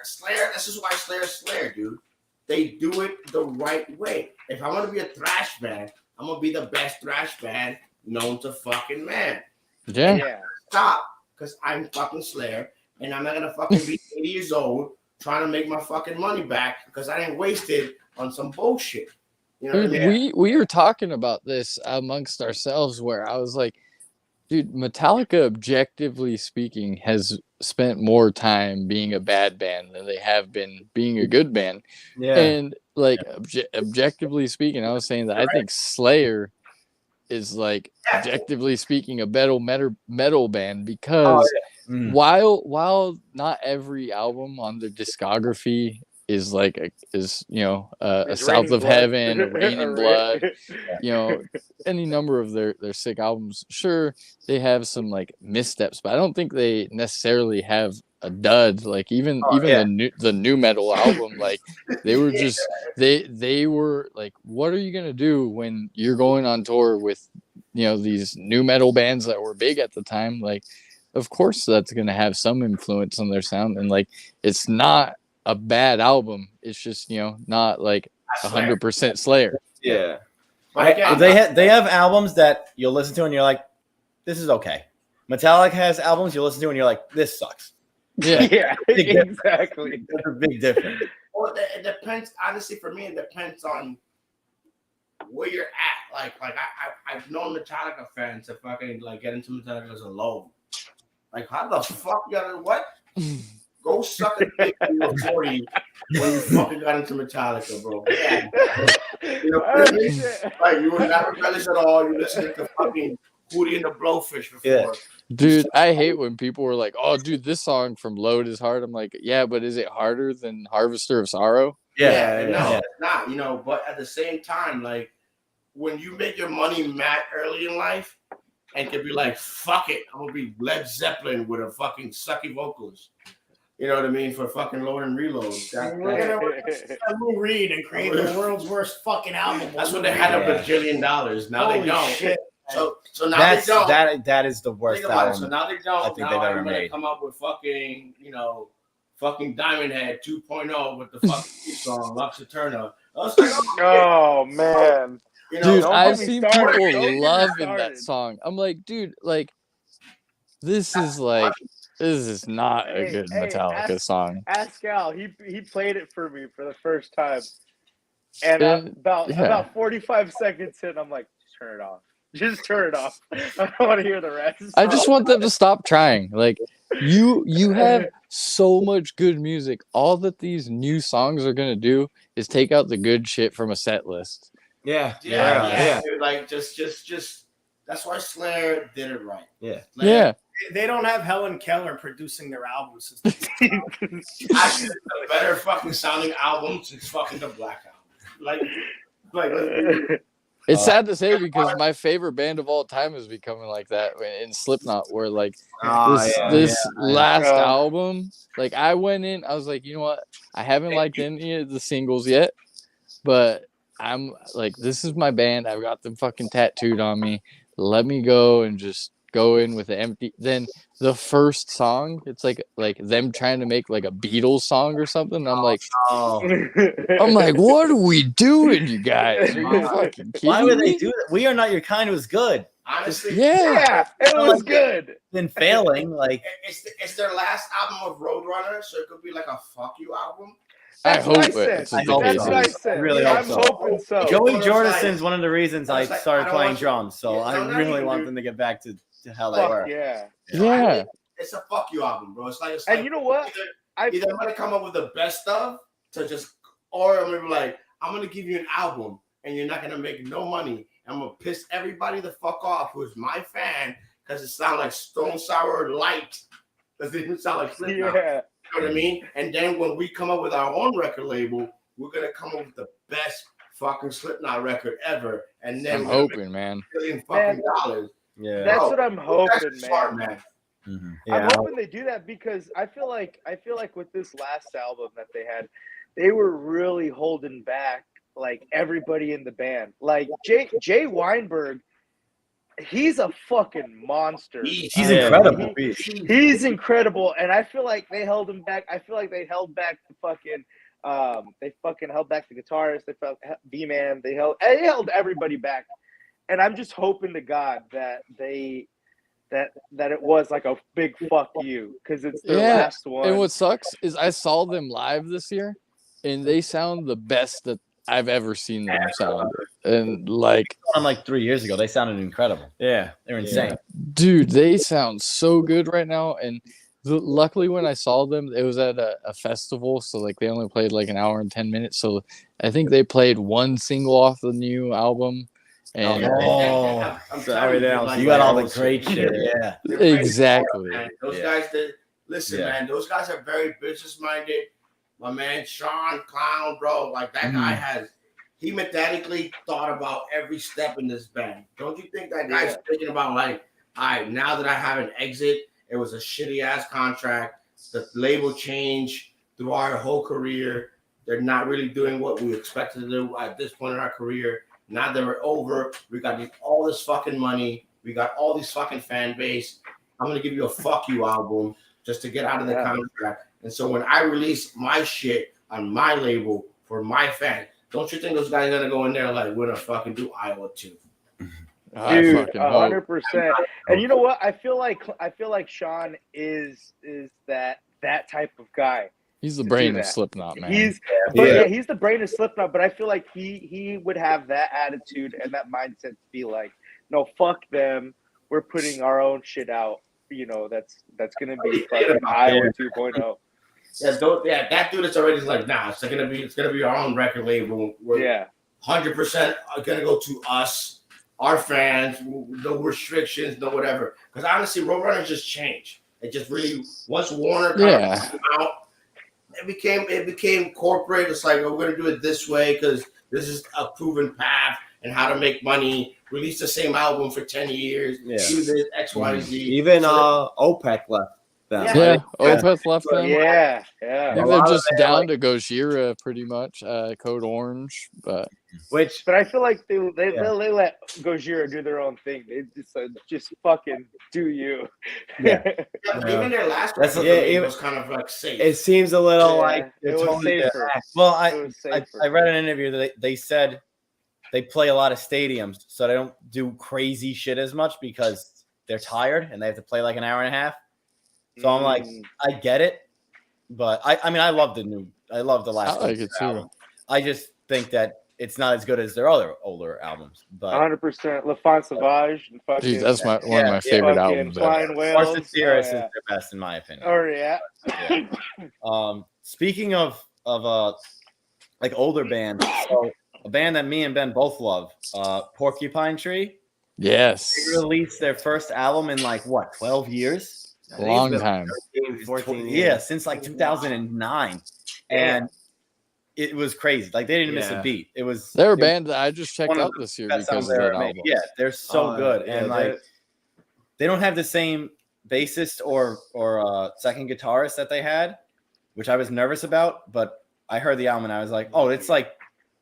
This is why Slayer's Slayer, dude. They do it the right way. If I want to be a thrash band, I'm gonna be the best thrash band known to fucking man. Yeah. Stop, because I'm fucking Slayer, and I'm not gonna fucking be 80 years old trying to make my fucking money back because I didn't waste it on some bullshit. You know what I mean? We were talking about this amongst ourselves, where I was like, dude, Metallica, objectively speaking, has spent more time being a bad band than they have been being a good band. Yeah. And like objectively speaking, I was saying that I think Slayer is like objectively speaking a better metal band because while not every album on their discography is like a South of Heaven, a Rain in Blood, any number of their sick albums. Sure, they have some like missteps, but I don't think they necessarily have a dud. Like even the new metal album, like they were just they were like, what are you gonna do when you're going on tour with these new metal bands that were big at the time? Like, of course that's gonna have some influence on their sound, and like it's not a bad album. It's just not like 100% Slayer. Yeah, they have albums that you'll listen to and you're like, this is okay. Metallica has albums you'll listen to and you're like, this sucks. Yeah, exactly. That's a big difference. Well, it depends. Honestly, for me, it depends on where you're at. Like I've known Metallica fans to fucking like get into Metallica as a low. Like, how the fuck you gotta what? Go suck a dick when you were 40 when you fucking got into Metallica, bro. Yeah. Like you were not rebellious at all. You listened to fucking Hootie and the Blowfish before. Yeah. Dude, I hate when people were like, "Oh, dude, this song from Load is hard." I'm like, "Yeah, but is it harder than Harvester of Sorrow?" No, it's not. But at the same time, like when you make your money mad early in life and can be like, "Fuck it, I'm gonna be Led Zeppelin with a fucking sucky vocalist." You know what I mean? For fucking Load and Reload. Lou Reed and create the world's worst fucking album. That's what they had $1 bajillion. Now they don't. Shit. So now they don't. That is the worst album. So now they don't. I think they've ever made. Come up with fucking, fucking Diamond Head 2.0 with the fucking song Lux Eterna. Oh man. Dude, I've seen people loving that song. I'm like, dude, like this is not a good Metallica song. Ask Al. He played it for me for the first time, and about 45 seconds in, I'm like, just turn it off. Just turn it off. I don't want to hear the rest. I just want them to stop trying. Like You have so much good music. All that these new songs are gonna do is take out the good shit from a set list. Yeah. Dude, like just. That's why Slayer did it right. Yeah. Yeah. They don't have Helen Keller producing their albums. Actually, the better fucking sounding album since fucking the Black Album. Like It's sad to say because my favorite band of all time is becoming like that in Slipknot, where like this last album, like I went in, I was like, you know what? I haven't liked any of the singles yet, but I'm like, this is my band. I've got them fucking tattooed on me. Let me go and just go in with the empty. Then the first song, it's like them trying to make like a Beatles song or something. I'm like, what are we doing, you guys? Are you fucking kidding Why would they me? do that? We Are Not Your Kind was good. honestly, Yeah. It was good. Been failing, like it's their last album of Roadrunner, so it could be like a fuck you album. I That's what hope I said. it's I the hope case. That's what I so. said. I really I'm hope so. hoping so. Joey Well, Jordison's one of the reasons I It's like, I started don't playing want you- drums. So Yeah, I no, really you want do. them to get back to how they Fuck were. yeah. Yeah. It's a fuck you album, bro. It's like And you know what? either I'm gonna come up with the best stuff to just, or I'm gonna be like, I'm gonna give you an album and you're not gonna make no money. I'm gonna piss everybody the fuck off who's my fan because it sounds like Stone Sour Light. Doesn't even sound like Slipknot. Yeah. You know what I mean? And then when we come up with our own record label, we're gonna come up with the best fucking Slipknot record ever. And then I'm we're gonna hoping, man. make $1 billion fucking Yeah. That's Bro, what I'm that's hoping, smart, man. man. Mhm. I'm Yeah. hoping they do that because I feel like with this last album that they had, they were really holding back like everybody in the band. Like Jay Weinberg, he's a fucking monster. He's Yeah. incredible. He's incredible, and I feel like they held him back. I feel like they held back the fucking they fucking held back the guitarist. They felt B-Man. They held everybody back, and I'm just hoping to God that that it was like a big fuck you because it's their Yeah. last one. And what sucks is I saw them live this year, and they sound the best that I've ever seen them sound. And like, On like 3 years ago, they sounded incredible. Yeah, they're insane. dude, they sound so good right now. And luckily, when I saw them, it was at a festival, so like they only played like an hour and 10 minutes. So I think they played one single off the new album. And I'm So telling everything you, else, like, you got all the like, great shit. Yeah. they're very exactly. smart, man. Those Yeah. guys that listen, Yeah. man. Those guys are very business minded. My man Sean Clown, bro, like that guy he methodically thought about every step in this band. Don't you think that guy's thinking about like, all right, now that I have an exit, it was a shitty ass contract. The label changed through our whole career. They're not really doing what we expected to do at this point in our career. Now that we're over, we got all this fucking money. We got all these fucking fan base. I'm gonna give you a fuck you album just to get out of the contract. And so when I release my shit on my label for my fans, don't you think those guys are gonna go in there like we're gonna fucking do Iowa too? Dude, 100%. And you know what? I feel like Sean is that type of guy. He's the brain of Slipknot, man. He's the brain of Slipknot, but I feel like he would have that attitude and that mindset to be like, no, fuck them. We're putting our own shit out. You know, that's gonna be fucking Iowa 2.0. Yeah, that dude is already like, nah, it's gonna be our own record label. We're 100% gonna go to us, our fans, no restrictions, no whatever. Because honestly, Roadrunner just changed. It just really once Warner came out, it became corporate. It's like, we're gonna do it this way because this is a proven path and how to make money. Release the same album for 10 years. Yeah. Do this X, Y, Z. Even OPEC left them. Yeah, Opeth left them. Yeah. I think they're just down to Gojira pretty much. Code Orange, but I feel like they let Gojira do their own thing. They just fucking do you. Yeah. Even their last record it was kind of like safe. It seems a little like it was safer. Well, I read an interview that they said they play a lot of stadiums, so they don't do crazy shit as much because they're tired and they have to play like an hour and a half. So I'm like, I get it, but I mean, I love the last. I like it too. I just think that it's not as good as their other older albums. But 100% La Font Sauvage. And fucking, Dude, that's one of my favorite albums. Flying Horse and Whales. Cirrus is their best in my opinion. Oh yeah. Speaking of like older bands, so a band that me and Ben both love, Porcupine Tree. Yes. They released their first album in like what, 12 years? A long time. 13, 14 years. Yeah, since like 2009. And it was crazy. Like they didn't miss a beat. They're a band that I just checked out this year because of that album. Yeah, they're so good. And like they don't have the same bassist or second guitarist that they had, which I was nervous about, but I heard the album and I was like, oh, it's like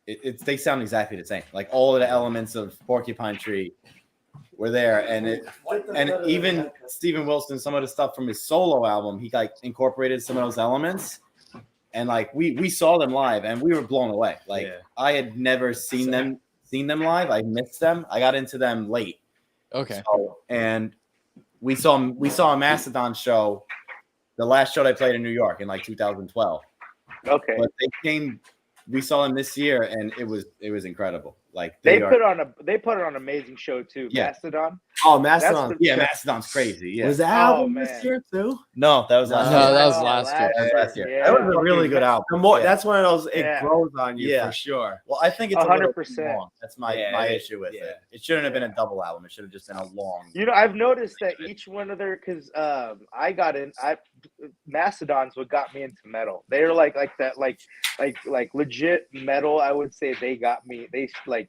they sound exactly the same. Like all of the elements of Porcupine Tree were there, and even Steven Wilson, some of the stuff from his solo album, he like incorporated some of those elements, and like we saw them live and we were blown away. Like I had never seen them live. I missed them. I got into them late. Okay. So, and we saw a Mastodon show, the last show they played in New York in like 2012. Okay. But we saw them this year and it was incredible. Like they put on an amazing show too. Yeah. Mastodon. Oh, Mastodon. Mastodon's crazy. Yeah. Was that album this year too? No, that was last year. No, that was last year. That was last year. Yeah. That was a really good album. That's one of those. It grows on you for sure. Well, I think it's 100%. long. That's my issue with it. It shouldn't have been a double album. It should have just been a long. You know, I've noticed that each one of their Mastodon's what got me into metal. They're like that, like legit metal. I would say they got me. They like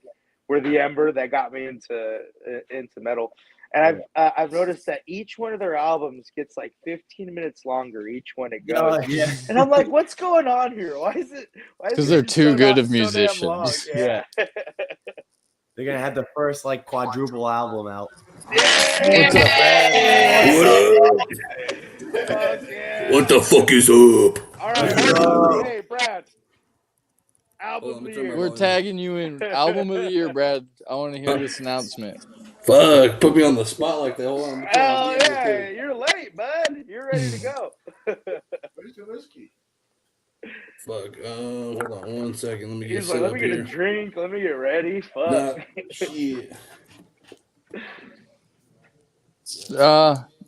were the ember that got me into metal. And I've noticed that each one of their albums gets like 15 minutes longer. Each one it goes, and I'm like, what's going on here? Why is it? Because they're too good of musicians. Yeah. They're gonna have the first like quadruple album out. What the fuck is up? All right, hey Brad. Album of the year. We're tagging you in album of the year, Brad. I want to hear this announcement. Fuck, put me on the spot like the whole. Hell yeah, you're late, bud. You're ready to go. Where's your whiskey? Fuck. Hold on 1 second. Let me get He's set like, let up me get here. a drink. Let me get ready. Fuck. Nah, shit.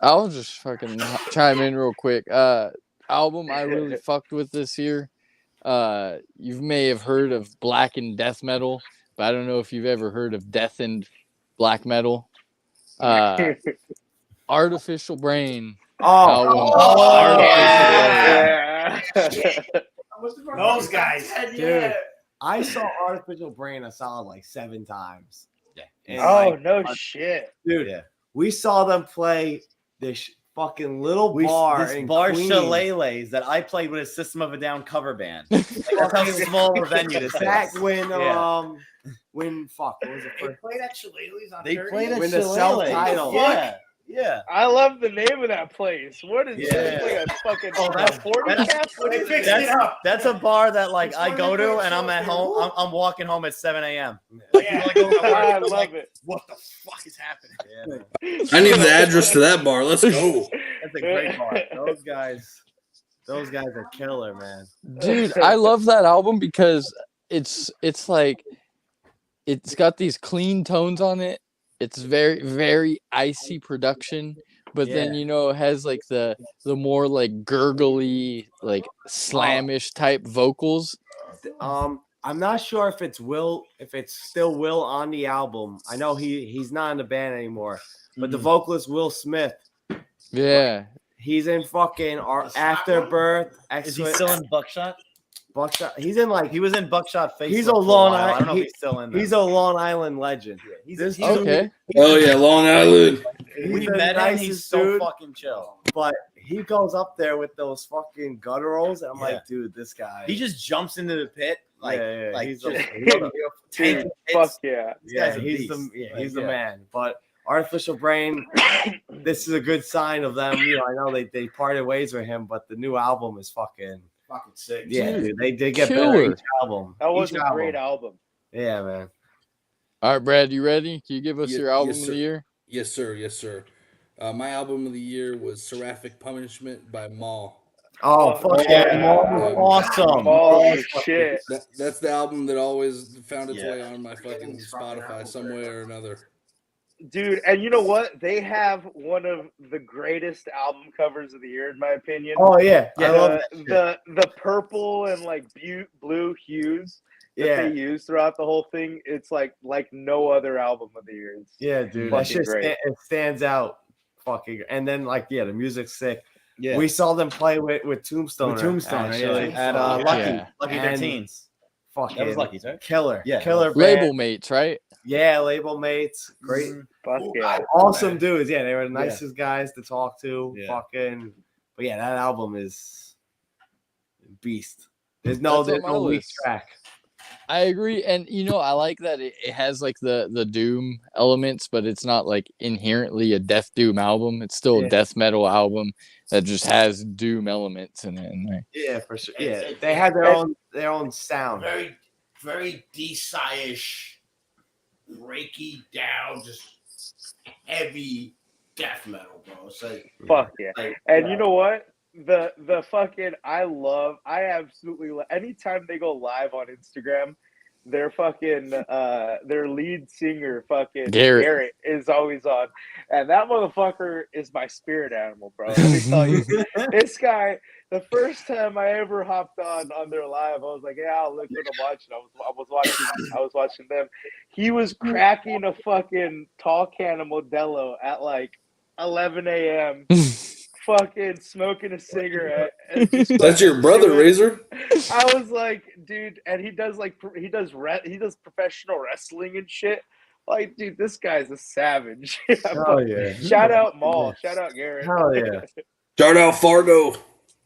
I'll just fucking chime in real quick. Album I really fucked with this year. You may have heard of blackened death metal, but I don't know if you've ever heard of deathened black metal. Artificial Brain. Those guys. Dude, I saw Artificial Brain a solid like 7 times. Yeah. And, No shit. Dude, we saw them play this fucking little bar in bar Queens. Shillelaghs that I played with a System of a Down cover band. Like, that's how small a venue this Back is. when what was it They first? played at Shillelagh's on They 30th? played at When the Shillelagh's. self-titled. Yeah. I love the name of that place. What is this? Like a fucking that's 40 cap? They fixed it up. That's a bar that like It's I one go of to those and I'm at shows home. I'm walking home at 7 a.m. Yeah. I love it. What the fuck is happening? I need the address to that bar. Let's go. That's a great bar. Those guys are killer, man. Dude, I love that album because it's like it's got these clean tones on it. It's very, very icy production, but then it has like the more like gurgly, like slamish type vocals. I'm not sure if it's still Will on the album. I know he's not in the band anymore, but the vocalist Will Smith. Yeah. He's in fucking Afterbirth. Is he still in Buckshot? Buckshot. He's in like He was in Buckshot Facebook. He's a for Long while. I don't know Island. if he's still in there. He's a Long Island legend. He's Okay. Oh yeah, Long Island. We the met him. nicest He's so dude, fucking chill. but he goes up there with those fucking gutturals, and I'm Yeah. like, dude, this guy. He just jumps into the pit like he's just Dude, fuck yeah. he's the man. But Artificial Brain, this is a good sign of them. I know they parted ways with him, but the new album is fucking sick. yeah, Dude, dude. They get killer. better each album. That was Each a great album. Yeah, man. All right, Brad, you ready? Can you give us your album yes, of sir. the year? Yes, sir. Yes, sir. My album of the year was Seraphic Punishment by Maul. Oh, fuck yeah. Awesome. Oh, shit. That's the album that always found its Yeah. way on my fucking Spotify some way or another. Dude, and you know what? They have one of the greatest album covers of the year, in my opinion. Oh yeah, I love that shit. The purple and like blue hues that they use throughout the whole thing. It's like no other album of the year. It's dude, that shit it stands out. Fucking, and then like the music's sick. Yeah, we saw them play with Tombstone. Actually, at Lucky 13s. Fucking, that was Lucky's, right? Killer, yeah, killer label mates, right? Yeah, label mates, great, awesome dudes. Yeah, they were the nicest guys to talk to. Fucking, but yeah, that album is beast. There's no weak track. I agree, and I like that it has like the doom elements, but it's not like inherently a death doom album. It's still a death metal album that just has doom elements in it. Yeah, for sure. Yeah, they had their own sound. Very, very D-ish, breaky down, just heavy death metal, bro. It's like fuck yeah. And you know what? The fucking I absolutely anytime they go live on Instagram, their fucking their lead singer fucking Garrett is always on, and that motherfucker is my spirit animal, bro. Let me tell you, this guy. The first time I ever hopped on their live, I was like, yeah, I'll look what I'm watching. I was watching them. He was cracking a fucking tall can of Modelo at like 11 a.m. fucking smoking a cigarette. That's your brother, Razor. I was like, dude, and he does professional wrestling and shit. Like, dude, this guy's a savage. Shout out Maul. Shout out Garrett. Hell yeah. Shout out Fargo.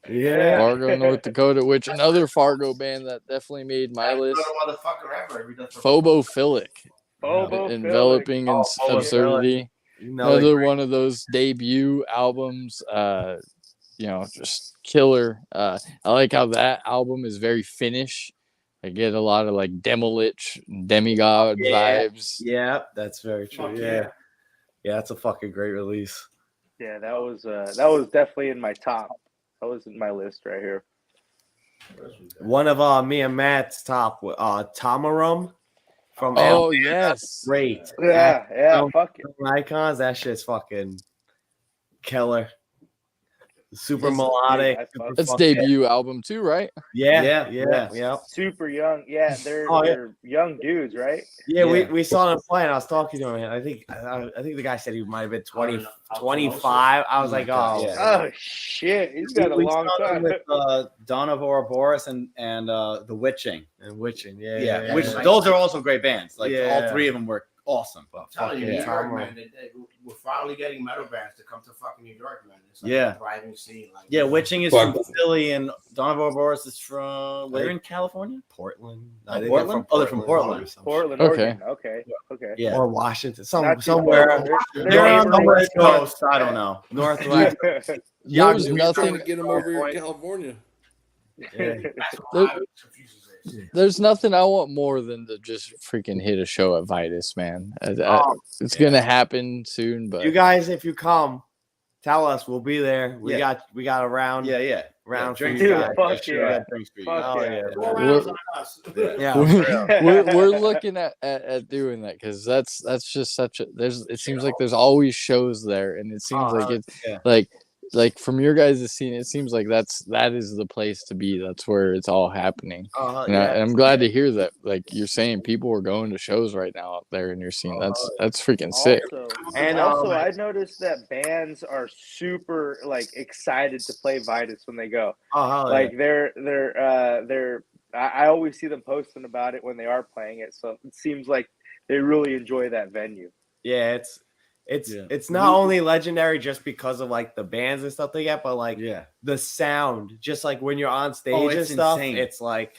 Yeah, Fargo, North Dakota, which another Fargo band that definitely made my list. Phobophilic. Enveloping Absurdity. Another one of those debut albums, just killer. I like how that album is very Finnish. I get a lot of like Demolich, Demigod vibes. Yeah, that's very true. Yeah, that's a fucking great release. Yeah, that was definitely in my top. That was in my list right here. One of me and Matt's top, Tamarum. From yes, great. Yeah, fuck it. Icons, that shit's fucking killer. Super melodic. That's debut album too, right? Yeah. Super young. Yeah, they're young dudes, right? Yeah, we saw them play, and I was talking to him. And I think the guy said he might have been 20, 25. I was like, oh shit, he's got a long time. With Dawn of Ouroboros and The Witching. Yeah. Which those are also great bands. Like all three of them were awesome. Telling you, New York, man, we're finally getting metal bands to come to fucking New York, man. It's like a thriving scene. Like, Witching is from Philly, and Dawn of Ouroboros is from where in California? Portland. Portland? They're from Portland. Portland, okay. Oregon. Okay. Yeah. Or Washington. Somewhere. They're on the West Coast. I don't know. Northwest. There's nothing to get them over here in California. There's nothing I want more than to just freaking hit a show at Vitus, man. It's gonna happen soon, but you guys, if you come, tell us. We'll be there. We got a round. Round for you guys. Fuck yeah. We're looking at doing that because that's just such a it seems like there's always shows there, and it seems like it's like from your guys' scene, it seems like that is the place to be. That's where it's all happening. And I'm glad to hear that. Like you're saying, people are going to shows right now out there in your scene. That's freaking sick. And also, I noticed that bands are super like excited to play Vitus when they go. Like they're I always see them posting about it when they are playing it. So it seems like they really enjoy that venue. Yeah, it's not only legendary just because of like the bands and stuff they get, but like the sound, just like when you're on stage and stuff, insane. It's like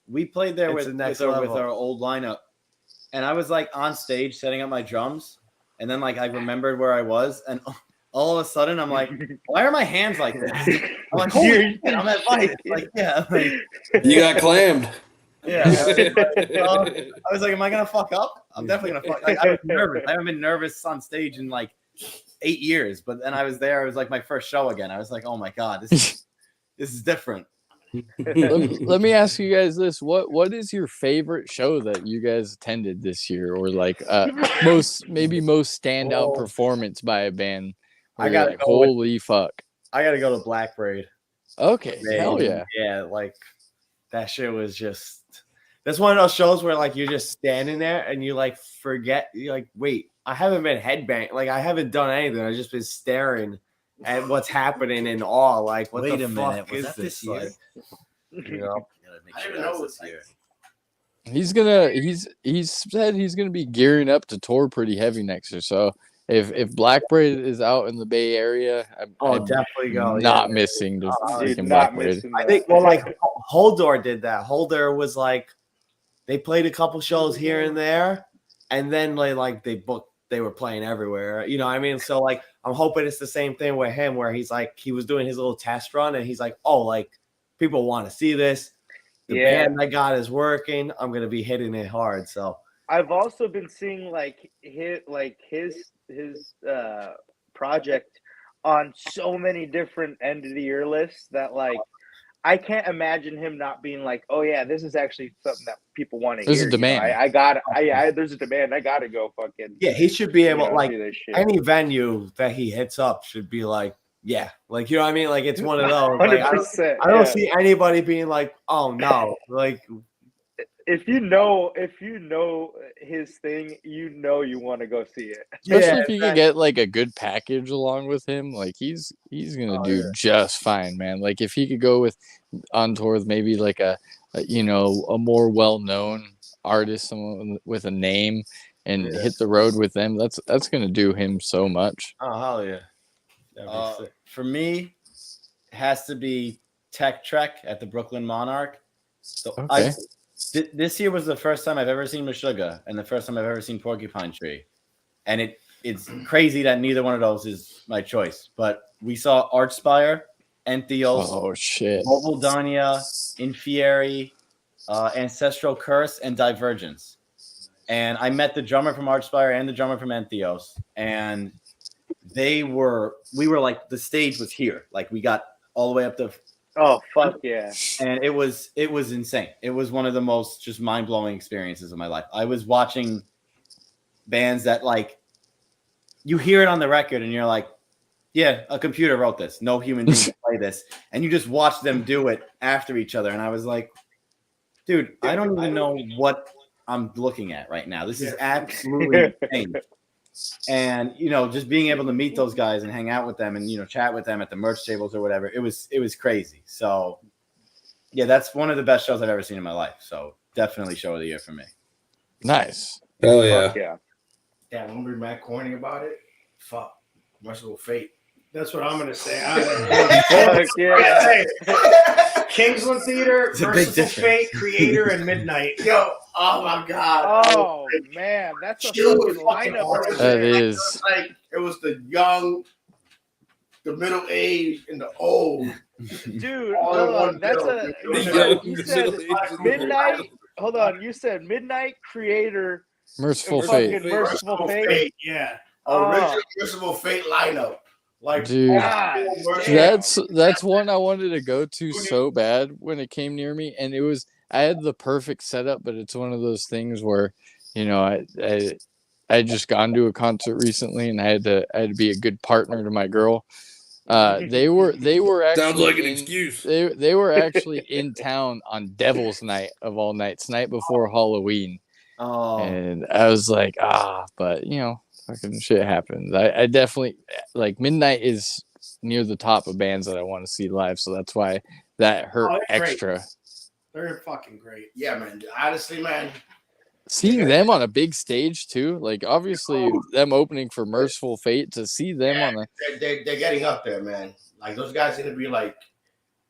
we played there with our old lineup, and I was like on stage setting up my drums, and then like I remembered where I was, and all of a sudden I'm like, why are my hands like this? I'm like, holy shit, I'm at Vice. Like you got clammed. Yeah, I was like, am I gonna fuck up? I'm definitely gonna fuck. Like, I was nervous. I haven't been nervous on stage in like 8 years, but then I was there. It was like my first show again. I was like, oh my god, this This is different. let me ask you guys this: what is your favorite show that you guys attended this year, or like most standout performance by a band? I gotta like, go holy fuck! I gotta go to Black Braid. Okay, hell yeah, yeah, like that shit was just. That's one of those shows where like you're just standing there and you like forget. You're like, wait, I haven't been headbang. Like I haven't done anything. I've just been staring at what's happening in awe. Like, what Wait the a fuck minute, was is that this? this year? Like, you know, I didn't even know it was this year. he's said he's gonna be gearing up to tour pretty heavy next year. So if Black Braid is out in the Bay Area, I'm definitely go. not missing to freaking Black Braid. I think well, like Holdor did that. Holdor was like they played a couple shows here and there, and then they were playing everywhere. You know what I mean? So like I'm hoping it's the same thing with him, where he's like he was doing his little test run, and he's like, oh, like people want to see this. The band I got is working. I'm gonna be hitting it hard. So I've also been seeing his project on so many different end of the year lists that like I can't imagine him not being like, oh yeah, this is actually something that people want to hear. There's a demand. There's a demand. I gotta go fucking. Yeah, he should be able like see this shit. any venue that he hits up should be like, yeah, like you know what I mean. Like it's one of those. Like, 100%. I don't see anybody being like, oh no, like. If you know his thing, you want to go see it. Especially if you can get like a good package along with him, like he's gonna do just fine, man. Like if he could go on tour with maybe like a more well-known artist, someone with a name, and hit the road with them, that's gonna do him so much. Oh hell yeah! For me, it has to be Tech Trek at the Brooklyn Monarch. So okay. This year was the first time I've ever seen Meshuggah and the first time I've ever seen Porcupine Tree. And it's crazy that neither one of those is my choice. But we saw Archspire, Entheos, Moldania, Infieri, Ancestral Curse, and Divergence. And I met the drummer from Archspire and the drummer from Entheos. And we were like, the stage was here. Like we got all the way up to... Oh fuck yeah! And it was insane. It was one of the most just mind-blowing experiences of my life. I was watching bands that like you hear it on the record and you're like, yeah, a computer wrote this. No human being can play this. And you just watch them do it after each other. And I was like, dude, I don't even know what I'm looking at right now. This is absolutely insane. And just being able to meet those guys and hang out with them and chat with them at the merch tables or whatever, it was crazy. So yeah, that's one of the best shows I've ever seen in my life. So definitely show of the year for me. Nice. Hell yeah. Fuck yeah. Yeah, I'm gonna be mad corny about it. Fuck. Merciful Fate. That's what I'm gonna say. Kingsland Theater, Merciful Fate, Creator, and Midnight. Yo, oh my god. Oh man, that's a fucking lineup. That is. Like it was the young, the middle aged, and the old. Dude, hold on. That's you said Midnight. Hold on. You said Midnight, Creator, Merciful Fate. Merciful Fate. Yeah. Original Merciful Fate lineup. Like, dude, that's one I wanted to go to so bad when it came near me, and I had the perfect setup, but it's one of those things where, I had just gone to a concert recently, and I had to be a good partner to my girl. They were actually sounds like an excuse. They were actually in town on Devil's Night of all nights, night before Halloween. Oh, and I was like, but fucking shit happens. I definitely like Midnight is near the top of bands that I want to see live, so that's why that hurt extra. Great. They're fucking great. Yeah, man. Honestly, man. Seeing them on a big stage too, like obviously them opening for Merciful Fate, to see them on they're getting up there, man. Like those guys are gonna be like,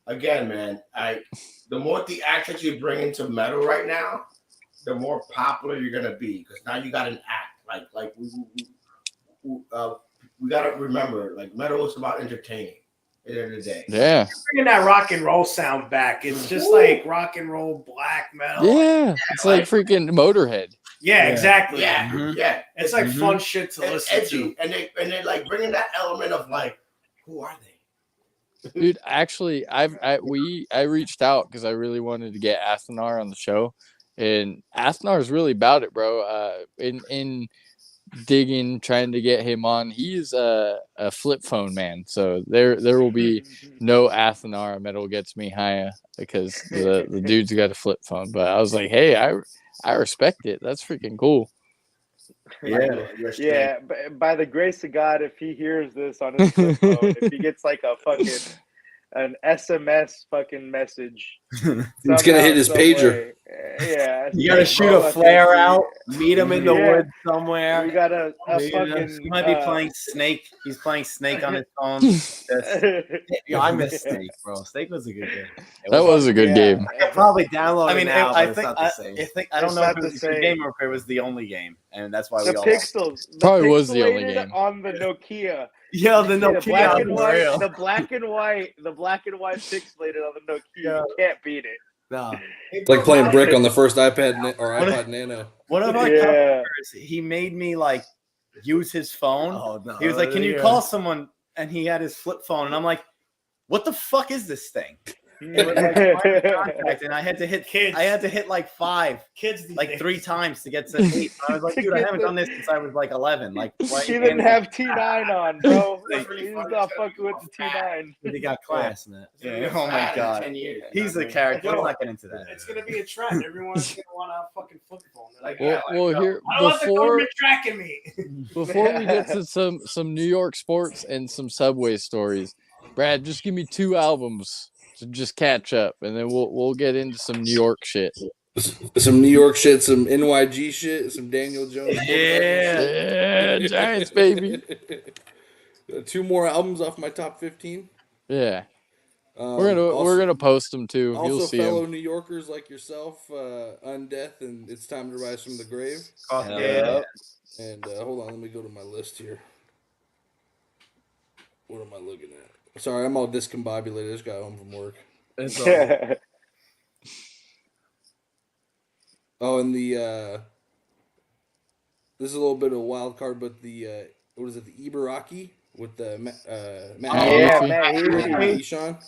again, man. The more theatrics you bring into metal right now, the more popular you're gonna be, because now you got an act. Like we gotta remember, like metal is about entertaining at the end of the day. Yeah, bringing that rock and roll sound back. It's just like rock and roll black metal. Yeah, it's like freaking Motorhead. Yeah, exactly. Yeah, yeah. It's like fun shit to listen to. And they like bringing that element of like, who are they? Dude, actually, I reached out because I really wanted to get Athenar on the show, and Athenar is really about it, bro. In digging, trying to get him on, he's a flip phone man, so there will be no Athenar Metal Gets Me Higher because the dude's got a flip phone. But I was like, hey, I respect it. That's freaking cool. Yeah. By the grace of God, if he hears this on his flip phone, if he gets like an SMS fucking message, it's gonna hit his pager. Yeah, you gotta shoot a flare out, meet him in the woods somewhere. We got a fucking. He might be playing Snake. He's playing Snake on his phone. Yo, I miss Snake, bro. Snake was a good game. That was a good game. I could probably download. I mean, it now, I but think I don't know if it was a good game or if it was the only game, and that's why we all pixels. Probably was the only game on the Nokia. Yeah, the Nokia. The black and white pixelated on the Nokia. You can't beat it. No. It's like playing Brick on the first iPad or iPod Nano. One of my customers, he made me like use his phone. Oh, no. He was like, "Can you call someone?" And he had his flip phone, and I'm like, "What the fuck is this thing?" It was like contact, and I had to hit like 5 kids like 3 times to get to 8. I was like, dude, I haven't done this since I was like 11. Like, he didn't have T9 on, bro. He's not fucking with the T9. He got class in that. Yeah. Oh my god, he's a character. I'm not getting into that. It's gonna be a trend. Everyone's gonna want a fucking flip phone. Like, well, here I don't want the government tracking me. Before we get to some New York sports and some Subway stories, Brad, just give me 2 albums to just catch up, and then we'll get into some New York shit. Some New York shit, some NYG shit, some Daniel Jones. Yeah, Giants, baby. 2 more albums off my top 15. Yeah. We're gonna post them too. Also, you'll see fellow them. New Yorkers like yourself, Undeath, and It's Time to Rise from the Grave. Yeah. And hold on, let me go to my list here. What am I looking at? Sorry, I'm all discombobulated. I just got home from work. Oh, and this is a little bit of a wild card, but the what is it? The Ibaraki with the Matt Ishan.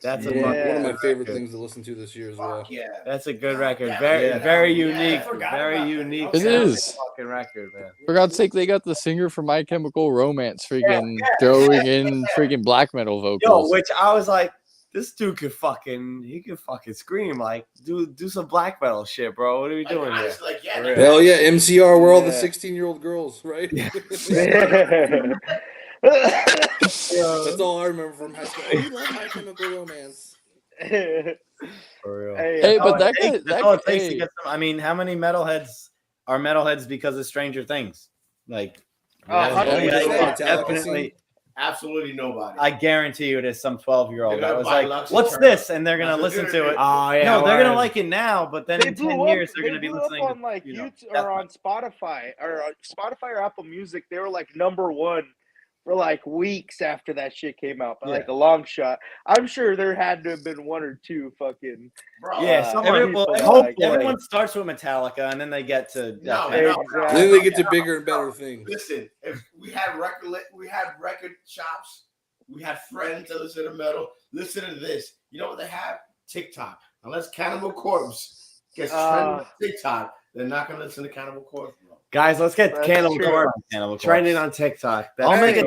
That's one of my favorite things to listen to this year as well. Yeah, that's a good record. Very unique. Very unique. It is. Fucking record, man. For God's sake, they got the singer from My Chemical Romance freaking throwing in freaking black metal vocals. Yo, which I was like, this dude could fucking scream. Like, do some black metal shit, bro. What are we doing here? Like, hell yeah, MCR, we're all the 16-year-old girls, right? That's all I remember from high school. Oh, you love My Chemical Romance. For real. Hey, but that guy, takes to get some. I mean, how many metalheads are metalheads because of Stranger Things? Like, definitely. Absolutely nobody. I guarantee you, there's some 12-year-old that was like, "What's this?" And they're gonna listen to it. Oh yeah. No, they're gonna like it now, but then in 10 years they're gonna be listening on like YouTube or on Spotify or Apple Music. They were like #1 for like weeks after that shit came out, but like a long shot. I'm sure there had to have been 1 or 2 fucking. Everyone starts with Metallica, and then they get to then they get to bigger and better things. Listen, if we had record shops, we had friends that listen to metal. Listen to this. You know what they have? TikTok. Unless Cannibal Corpse gets trending on TikTok, they're not gonna listen to Cannibal Corpse, bro. Guys, let's get Cannibal Corpse trending on TikTok. I'll make it.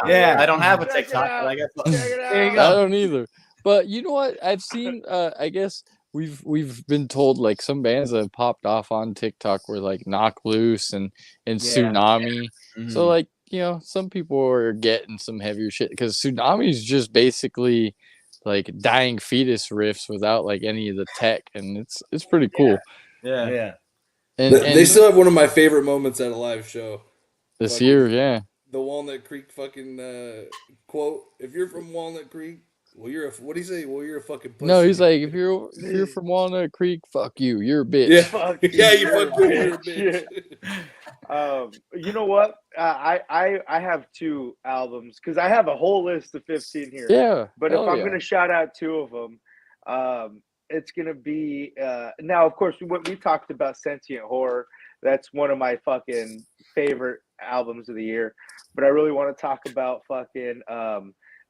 Yeah, I don't have a TikTok, but I guess there you go. I don't either. But you know what? I've seen. I guess we've been told like some bands that have popped off on TikTok were like Knock Loose and Tsunami. Mm-hmm. So like some people are getting some heavier shit because Tsunami is just basically like dying fetus riffs without like any of the tech, and it's pretty cool. Yeah. And they still have one of my favorite moments at a live show this year. Yeah, the Walnut Creek fucking quote. If you're from Walnut Creek, well, what do you say? Well, you're a fucking pussy. No, he's like, if you're from Walnut Creek, fuck you. You're a bitch. Yeah, fuck you fuck you. You're a bitch. You know what? I have 2 albums because I have a whole list of 15 here. Yeah, but if I'm gonna shout out 2 of them, it's gonna be now. Of course, we talked about Sentient Horror. That's one of my fucking favorite albums of the year. But I really want to talk about fucking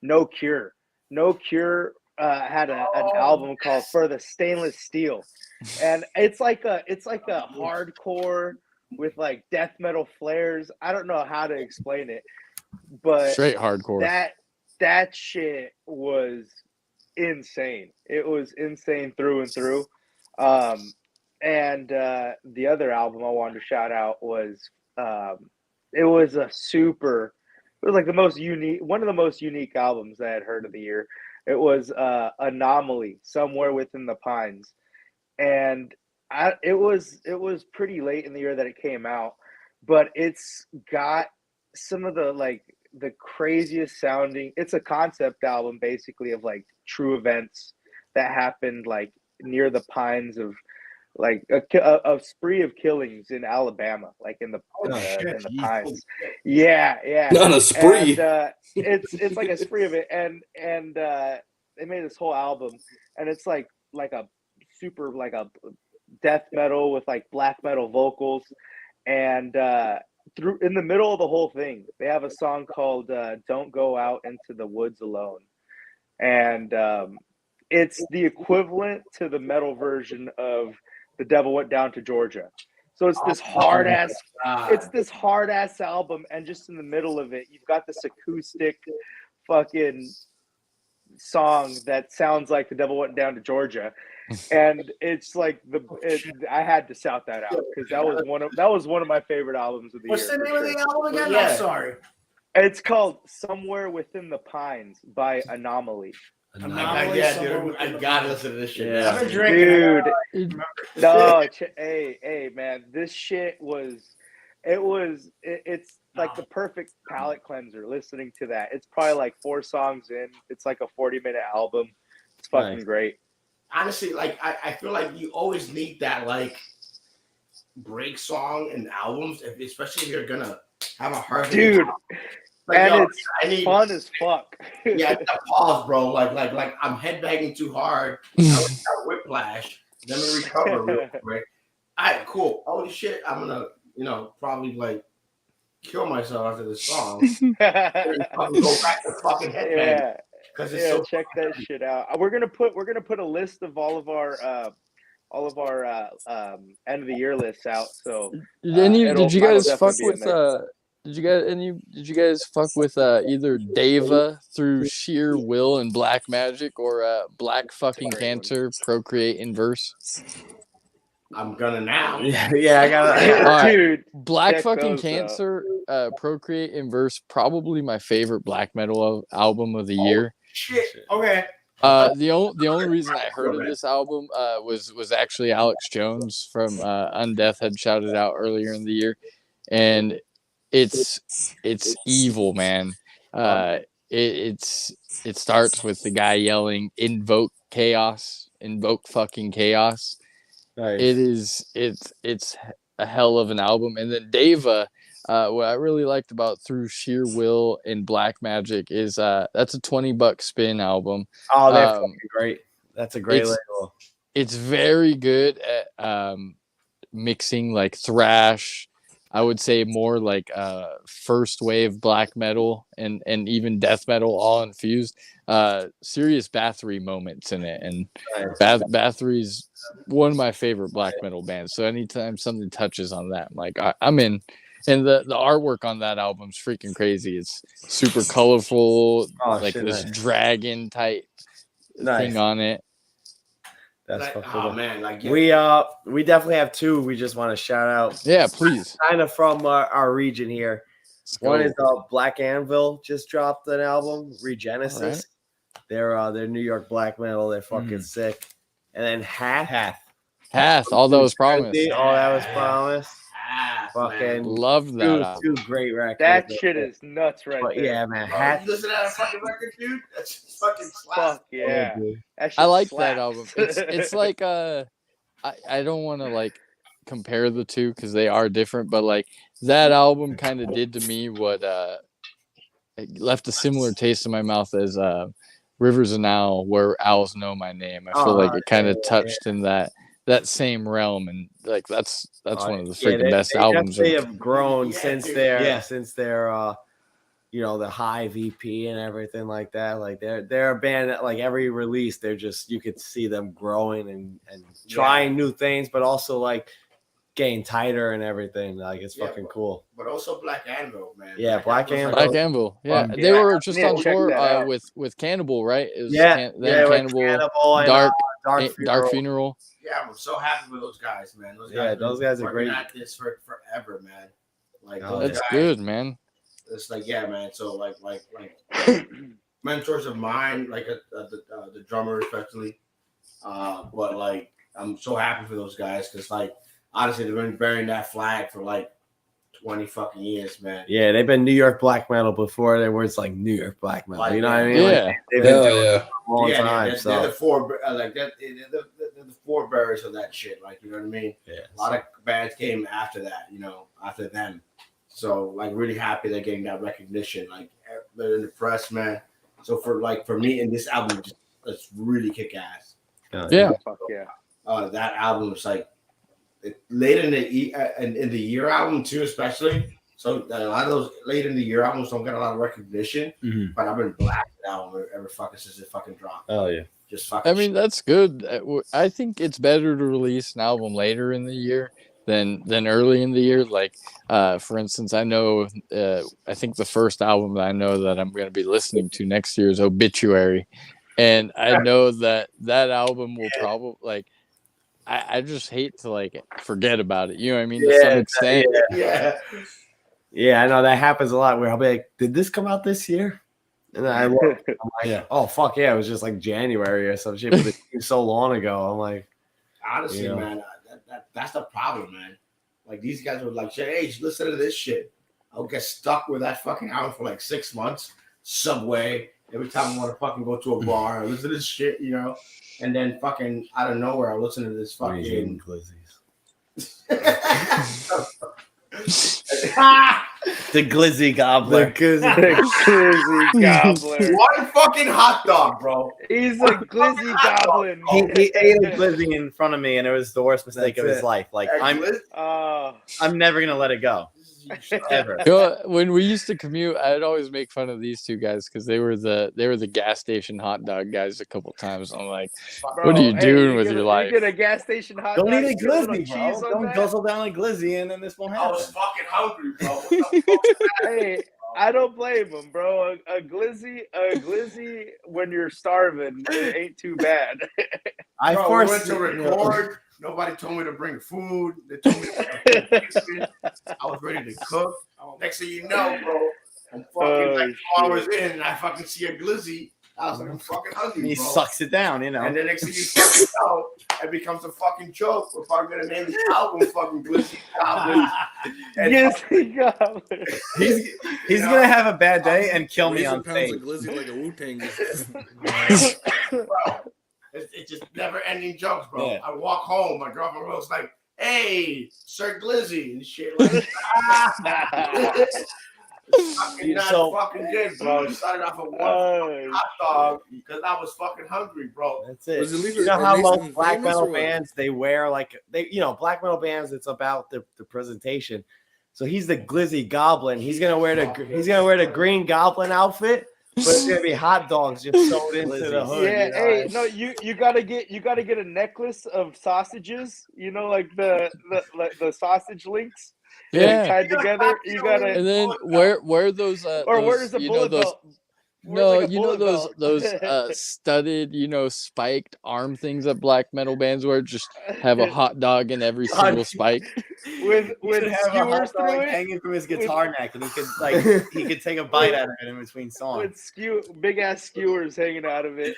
No Cure. No Cure had an album called For the Stainless Steel, and it's like a hardcore with like death metal flares. I don't know how to explain it, but straight hardcore. That shit was insane. It was insane through and through. And the other album I wanted to shout out was it was like the most unique, one of the most unique albums I had heard of the year. It was Anomaly, Somewhere Within the Pines, and it was pretty late in the year that it came out, but it's got some of the craziest sounding. It's a concept album basically of like true events that happened like near the pines of like a spree of killings in Alabama, like in the pines. Yeah. Not a spree. And, it's like a spree of it, and they made this whole album, and it's like a super like a death metal with like black metal vocals, and through in the middle of the whole thing, they have a song called "Don't Go Out into the Woods Alone," and it's the equivalent to the metal version of "The Devil Went Down to Georgia." So it's this hard ass album, and just in the middle of it, you've got this acoustic fucking song that sounds like "The Devil Went Down to Georgia," and it's like I had to shout that out because that was one of my favorite albums of the What's year. What's the name of the album again? Yeah. I'm sorry. It's called "Somewhere Within the Pines" by Anomaly. Dude, I gotta listen to this shit. Yeah. I've been drinking. Dude, no, hey, man, this shit was. It's like the perfect palate cleanser. Listening to that, it's probably like 4 songs in. It's like a 40-minute album. It's fucking great. Honestly, like I feel like you always need that like break song in albums, especially if you're gonna have a hard dude. Like, and it's fun as fuck. Yeah, pause, bro. Like I'm headbanging too hard. I got whiplash. Let me recover real quick. All right, cool. Holy shit, I'm gonna probably like kill myself after this song. And fucking go back to fucking headbang. Yeah. Because it's so check that shit out. We're gonna put a list of all of our end of the year lists out. So did you guys fuck with did you guys fuck with either Deva Through Sheer Will and Black Magic or Black Fucking Cancer Procreate in Verse? I'm gonna now. Yeah, I gotta. Dude, Black Fucking Cancer Procreate in Verse, probably my favorite black metal album of the year. Shit. Okay. The only reason I heard of this album was actually Alex Jones from Undeath had shouted out earlier in the year, and it's evil, man. It starts with the guy yelling "Invoke chaos, invoke fucking chaos." Nice. It's a hell of an album, and then Deva. What I really liked about Through Sheer Will and Black Magic is that's a $20 spin album. Oh, that's great. That's a great label. It's very good at mixing like thrash. I would say more like first wave black metal and even death metal all infused. Serious Bathory moments in it, and Bathory's one of my favorite black metal bands. So anytime something touches on that, I'm like I'm in. And the artwork on that album's freaking crazy. It's super colorful, this dragon type thing on it. That's oh man, like we definitely have 2 we just want to shout out. Yeah, please. Kind of from our region here. One is Black Anvil just dropped an album, Regenesis. Right. They're New York black metal. They're fucking sick. And then Hath. All that was promised. All that was promised. Fucking love that. 2 great records. That shit is nuts, right there. Yeah, man. You listen to that fucking record, dude? That's fucking slaps. Fuck yeah. I like that album. It's like I don't want to like compare the 2 because they are different, but like that album kind of did to me what it left a similar taste in my mouth as Rivers of Nile, Where Owls Know My Name. I feel like it kind of touched in that same realm, and like that's one of the freaking best albums. They have grown since their you know, the high VP and everything like that. Like they're a band that, like, every release, they're just, you could see them growing and trying new things, but also like getting tighter and everything. Like it's fucking cool. But also Black Anvil, man. Yeah, Black Anvil. Black Anvil. Yeah, they were just on tour with Cannibal, right? It was Cannibal, Dark Funeral. Yeah, I'm so happy with those guys, man. Those guys are great. At this for forever, man. Like that's good, man. It's like, yeah, man. So like mentors of mine, like the drummer especially. But like I'm so happy for those guys because, like, honestly, they've been bearing that flag for like 20 fucking years, man. Yeah, they've been New York black metal before there was like New York black metal. Like, you know what I mean? Yeah, like, they've been doing it for a long time. They're the forebearers of that shit. Like, you know what I mean? Yeah. A lot of bands came after that, you know, after them. So like, really happy they're getting that recognition. Like, they're in the press, man. So for me, in this album, it's really kick ass. Yeah. Fuck yeah. That album was like late in the year album too, especially. So a lot of those late in the year albums don't get a lot of recognition, but I've been blasting out every fucking since it fucking dropped. Oh yeah, just fucking. I mean, that's good. I think it's better to release an album later in the year than early in the year. Like, for instance, I know I think the first album that I know that I'm going to be listening to next year is Obituary, and I know that album will probably like. I just hate to like forget about it. You know what I mean? To some extent. Yeah, I know that happens a lot where I'll be like, did this come out this year? And then I'm like, oh, fuck yeah, it was just like January or some shit, but it seems so long ago. I'm like, honestly, man, that's the problem, man. Like, these guys were like, hey, listen to this shit. I'll get stuck with that fucking album for like 6 months. Subway, every time I want to fucking go to a bar, I listen to this shit, you know? And then fucking out of nowhere, I'll listen to this fucking the Glizzy Gobbler. The Glizzy Gobbler. One fucking hot dog, bro. He's a Glizzy Goblin. He ate a Glizzy in front of me, and it was the worst mistake of his life. Like, I'm never gonna let it go. Ever. You know, when we used to commute, I'd always make fun of these two guys because they were the gas station hot dog guys a couple times. I'm like, bro, what are you doing with your life? You get a gas station hot dog. Don't eat a Glizzy, bro. Don't guzzle down a Glizzy, and then this won't happen. I was fucking hungry, bro. What the fuck? Hey, I don't blame him, bro. A Glizzy when you're starving, it ain't too bad. I went to record. Nobody told me to bring food. They told me to bring food. I was ready to cook. Next thing you know, bro, I'm fucking like 2 hours in, and I fucking see a Glizzy. I was like, I'm fucking hungry, He bro. sucks it down, you know. And the next thing you fucking know, it becomes a fucking joke. We're probably gonna name this album fucking Glizzy Goblin. Glizzy Goblin. He's gonna have a bad day and kill me on stage. Glizzy like a Wu-Tang. It's just never-ending jokes, bro. I walk home, my girlfriend was like, "Hey, Sir Glizzy," and shit like that. It's fucking not fucking good, bro. It started off with one hot dog because I was fucking hungry, bro. That's it. You know how most black metal bands, they wear like black metal bands, it's about the presentation. So he's the Glizzy Goblin. He's gonna wear the Green Goblin outfit. But it's gonna be hot dogs just sewed into the hood. Yeah, you know? hey, no, you gotta get a necklace of sausages. You know, like the sausage links. Yeah, tied together. You gotta. And then wear those. Or where does the bullet belt? No, like you know those studded, spiked arm things that black metal bands wear. Just have a hot dog in every single spike. with skewers through it, hanging from his guitar neck, and he could take a bite out of it in between songs. With big ass skewers hanging out of it.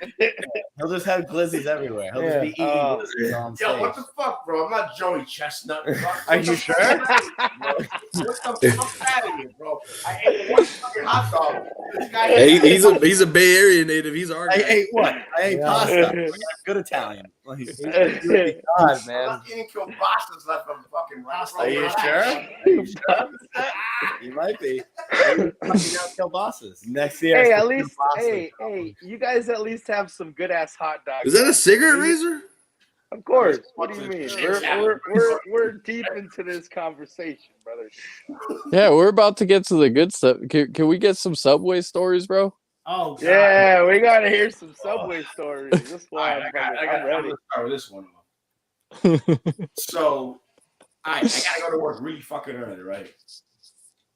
He'll just have Glizzies everywhere. He'll just be eating Glizzies on stage. Yo, what the fuck, bro? I'm not Joey Chestnut. Are you sure? What the fuck out of here, bro? I ate one fucking hot dog. This guy he's a Bay Area native. He's our guy. I ate what? I ate pasta. Good Italian. God, I'm man. not eating kielbasa's left from fucking restaurant. Are you sure? You might be. Kielbasa's. Next year. Hey, at least, hey, you guys at least have some good ass hot dogs. Is that a cigarette razor? Of course. What do you mean? We're deep into this conversation, brother. Yeah, we're about to get to the good stuff. Can we get some Subway stories, bro? Oh, God. Yeah, we gotta hear some Subway stories. This one, All right, I'm ready. I'm gonna start with this one. So, I gotta go to work really fucking early, right?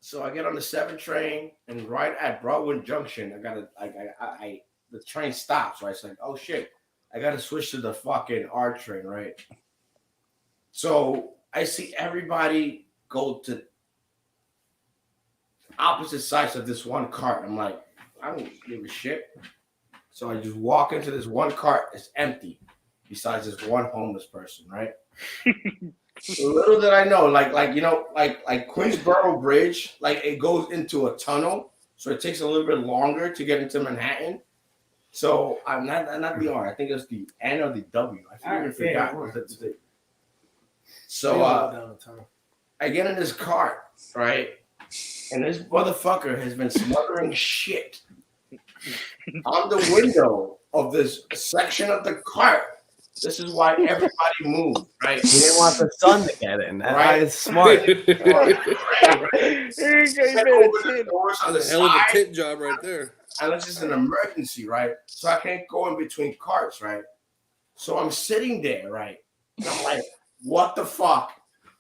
So I get on the 7 train, and right at Broadwood Junction, the train stops. Right, it's like, oh shit, I gotta switch to the fucking R train, right? So I see everybody go to opposite sides of this one cart. I'm like, I don't give a shit. So I just walk into this one cart. It's empty, besides this one homeless person, right? Little did I know, like Queensboro Bridge, like it goes into a tunnel, so it takes a little bit longer to get into Manhattan. So I'm not the R. I think it's the N or the W. I forgot. So I get in this cart, right, and this motherfucker has been smothering shit on the window of this section of the cart. This is why everybody moved, right? He didn't want the sun to get in. That is smart. Hell of a tit job right there. And it's just an emergency, right? So I can't go in between carts, right? So I'm sitting there, right? And I'm like, what the fuck?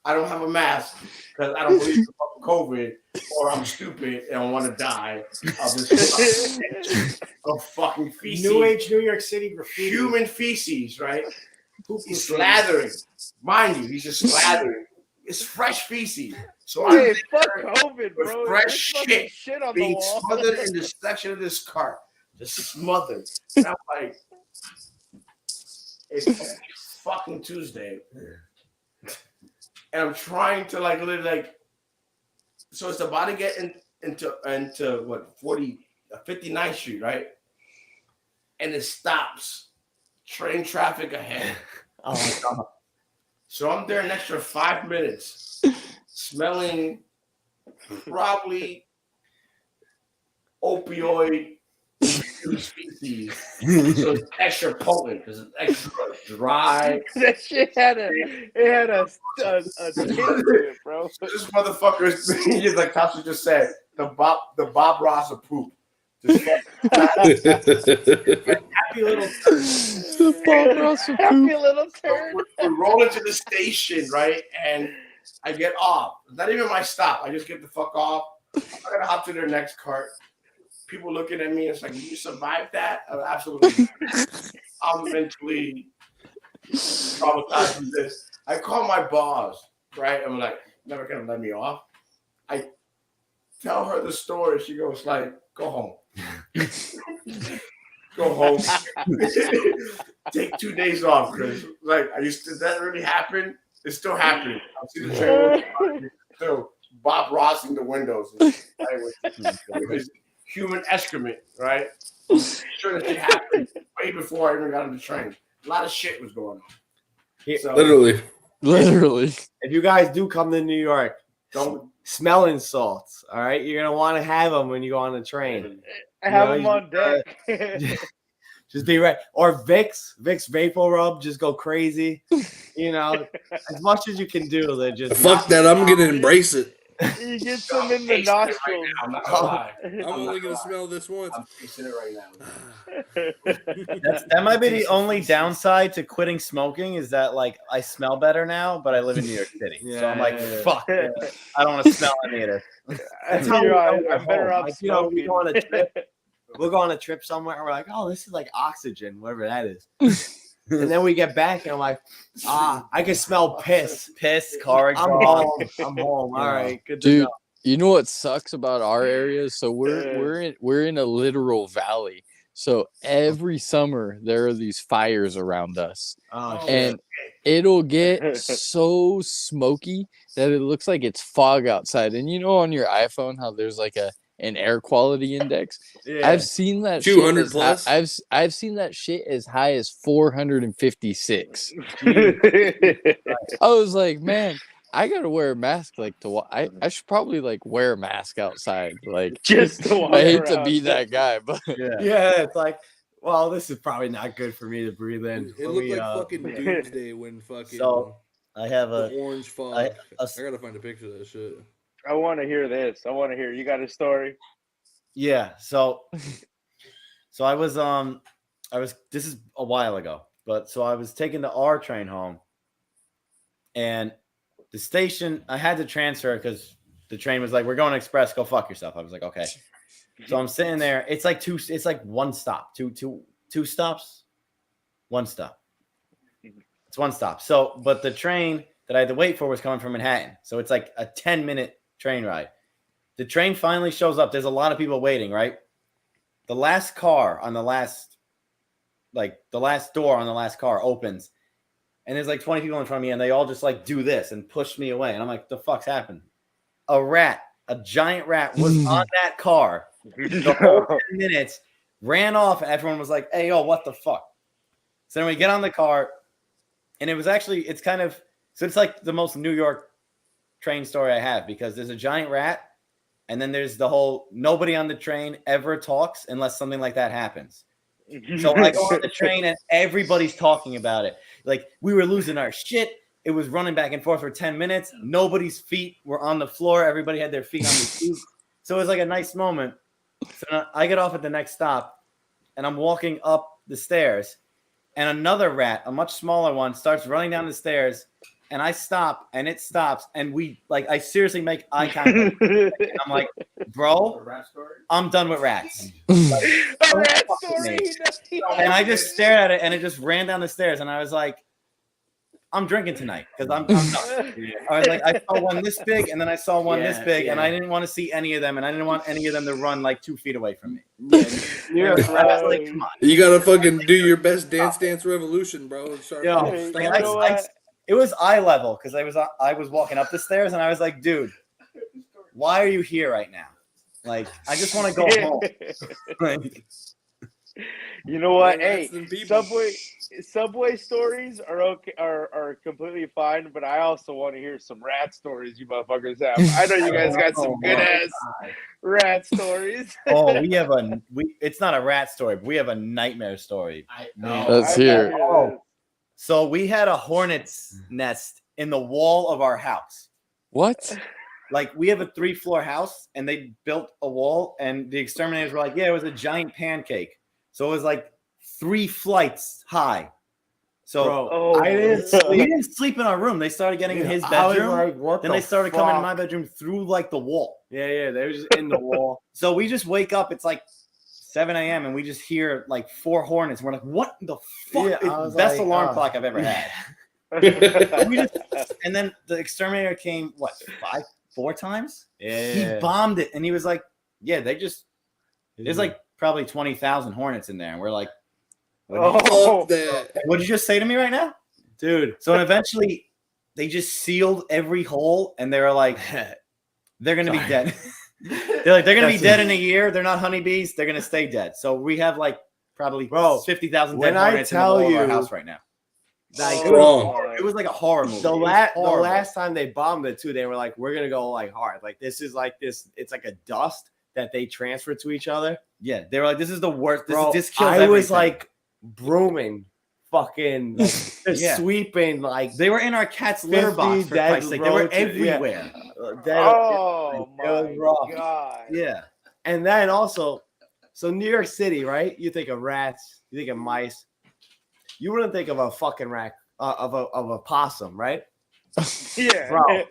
I don't have a mask because I don't believe in fucking COVID, or I'm stupid and I want to die of this of fucking feces. New Age New York City graffiti. Human feces, right? He's slathering. Mind you, he's just slathering. It's fresh feces. So Hey, I'm fuck COVID, with bro. fresh There's shit on being the wall. smothered in this section of this cart. Just smothered. And I'm like, it's fucking Tuesday. And I'm trying to literally so it's about to get into what 59th Street, right? And it stops. Train traffic ahead. Oh my God. So I'm there an extra 5 minutes, smelling probably opioid species. So it's extra potent because it's extra dry. That shit had a tint to it, bro. This motherfucker is like Tasha just said, the Bob Ross of poop. Just happy little Happy little turd. We roll into the station, right? And I get off. Not even my stop. I just get the fuck off. I gotta hop to their next cart. People looking at me, it's like, you survived that? Absolutely. I'm mentally traumatized from this. I call my boss, right? I'm like, never gonna let me off. I tell her the story. She goes like, go home. Go home. Take 2 days off, Chris. Like, did that really happen? It's still happening. I see the train still Bob Rossing the windows. It was human excrement, right? I'm sure that shit happened way before I even got on the train. A lot of shit was going on. So, Literally. If you guys do come to New York, don't smelling salts. All right, you're gonna want to have them when you go on the train. Have them on deck. Just be right. Or Vicks Vapor Rub. Just go crazy. You know, as much as you can do. They just fuck that. I'm gonna embrace it. You get some in the nostrils. Right now, I'm not gonna lie. I'm only gonna smell this once. I'm tasting it right now. That might be the only downside to quitting smoking is that like I smell better now, but I live in New York City, so I'm like, fuck, I don't want to smell any of this. That's how I'm better off like, you know, smoking. we go on a trip. We'll go on a trip somewhere, and we're like, oh, this is like oxygen, whatever that is. And then we get back, and I'm like, I can smell piss. Car exhaust. I'm home. All right, good to Dude, know. you know what sucks about our area? So we're in a literal valley. So every summer there are these fires around us. And it'll get so smoky that it looks like it's fog outside. And you know on your iPhone how there's like an air quality index? Yeah. I've seen that 200 shit plus. I've seen that shit as high as 456. I was like, man, I gotta wear a mask I should probably like wear a mask outside. Like Just to walk I hate around. to be that guy, but Yeah, it's like Well, this is probably not good for me to breathe in. It looked like fucking doomsday when It looked like It looked like fucking doomsday when fucking So I have the a orange fog. I- I gotta find a picture of that shit. I want to hear this. I want to hear. You got a story? yeah. So I was this is a while ago, but so I was taking the R train home, and the station I had to transfer because the train was like, "We're going express. Go fuck yourself." I was like, "Okay." So I'm sitting there. It's like one stop, two stops, one stop. It's one stop. So, but the train that I had to wait for was coming from Manhattan. So it's like a 10-minute train ride. The train finally shows up. There's a lot of people waiting, right? The last car on the last door on the last car opens, and there's like 20 people in front of me, and they all just like do this and push me away. And I'm like, the fuck's happened? A giant rat was on that car the whole 10 minutes, ran off, and everyone was like, hey, yo, what the fuck? So then we get on the car, and it's like the most New York train story I have, because there's a giant rat, and then there's the whole nobody on the train ever talks unless something like that happens. So I go on the train and everybody's talking about it. Like, we were losing our shit. It was running back and forth for 10 minutes. Nobody's feet were on the floor. Everybody had their feet on the seat. So it was like a nice moment. So I get off at the next stop, and I'm walking up the stairs, and another rat, a much smaller one, starts running down the stairs, and I stop, and it stops, and I seriously make eye contact. I'm like, bro, I'm done with rats. A rat story. And I just stared at it, and it just ran down the stairs, and I was like, I'm drinking tonight because I'm done. I was like, I saw one this big, and then I saw one this big, and I didn't want to see any of them, and I didn't want any of them to run like 2 feet away from me. Yeah, I was like, come on. You gotta fucking do your best Dance Revolution, bro. It was eye level because I was walking up the stairs, and I was like, dude, why are you here right now? Like, I just want to go home. Like, you know what? Hey, Subway stories are okay, are completely fine, but I also want to hear some rat stories you motherfuckers have. I know you guys got some good ass rat stories. Oh, it's not a rat story, but we have a nightmare story. Let's hear. So we had a hornet's nest in the wall of our house. What? Like, we have a 3-floor house, and they built a wall, and the exterminators were like, yeah, it was a giant pancake. So it was like 3 flights high. So we didn't sleep in our room. They started getting in his bedroom. Then they started coming in my bedroom through like the wall. Yeah, they were just in the wall. So we just wake up. It's like 7 a.m. and we just hear like 4 hornets. We're like, what the fuck? Yeah, best alarm clock I've ever had. And then the exterminator came, 4 times? Yeah. He bombed it, and he was like, yeah, there's like probably 20,000 hornets in there. And we're like, what did you just say to me right now? Dude. So eventually they just sealed every hole, and they were like, they're going to be dead. They're like, they're going to be dead in a year. They're not honeybees. They're going to stay dead. So we have like probably 50,000 dead hornets in the wall of our house right now. Like, it was like a horror movie. The last time they bombed it too, they were like, we're gonna go like hard. Like, this is like this, it's like a dust that they transfer to each other. Yeah, they were like, this is the worst. This kills I everything. was like brooming, fucking sweeping, like they were in our cat's litter box, for Christ's sake. They were everywhere. My God. Yeah. And then also, so New York City, right? You think of rats, you think of mice. You wouldn't think of a fucking rat, of a possum, right? Yeah. Bro.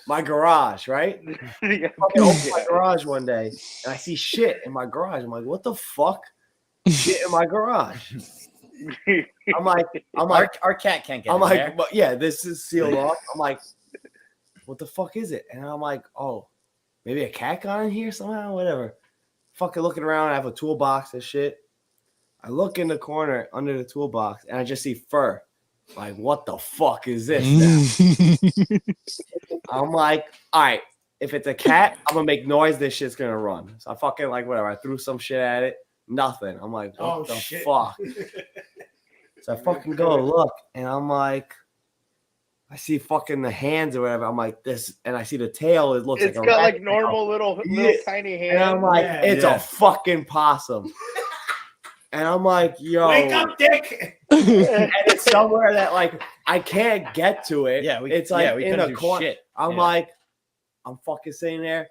My garage, right? I open my garage one day, and I see shit in my garage. I'm like, what the fuck? Shit in my garage. I'm like, our cat can't get I'm in like, there. but yeah, this is sealed off. I'm like, what the fuck is it? And I'm like, oh, maybe a cat got in here somehow, whatever. Fucking looking around, I have a toolbox and shit. I look in the corner under the toolbox, and I just see fur. Like, what the fuck is this now? I'm like, all right, if it's a cat, I'm gonna make noise. This shit's gonna run. So I fucking like whatever. I threw some shit at it. Nothing. I'm like, what the fuck? So I fucking go look, and I'm like, I see fucking the hands or whatever. I'm like this, and I see the tail. It looks It's like got a like rat normal tail. little Yeah. tiny And I'm hands. like, Yeah. it's a fucking possum. And I'm like, yo, Wake up, Dick. and it's somewhere that like I can't get to it. Yeah, it's like we in couldn't a do corner. shit. I'm Yeah. like, I'm fucking sitting there.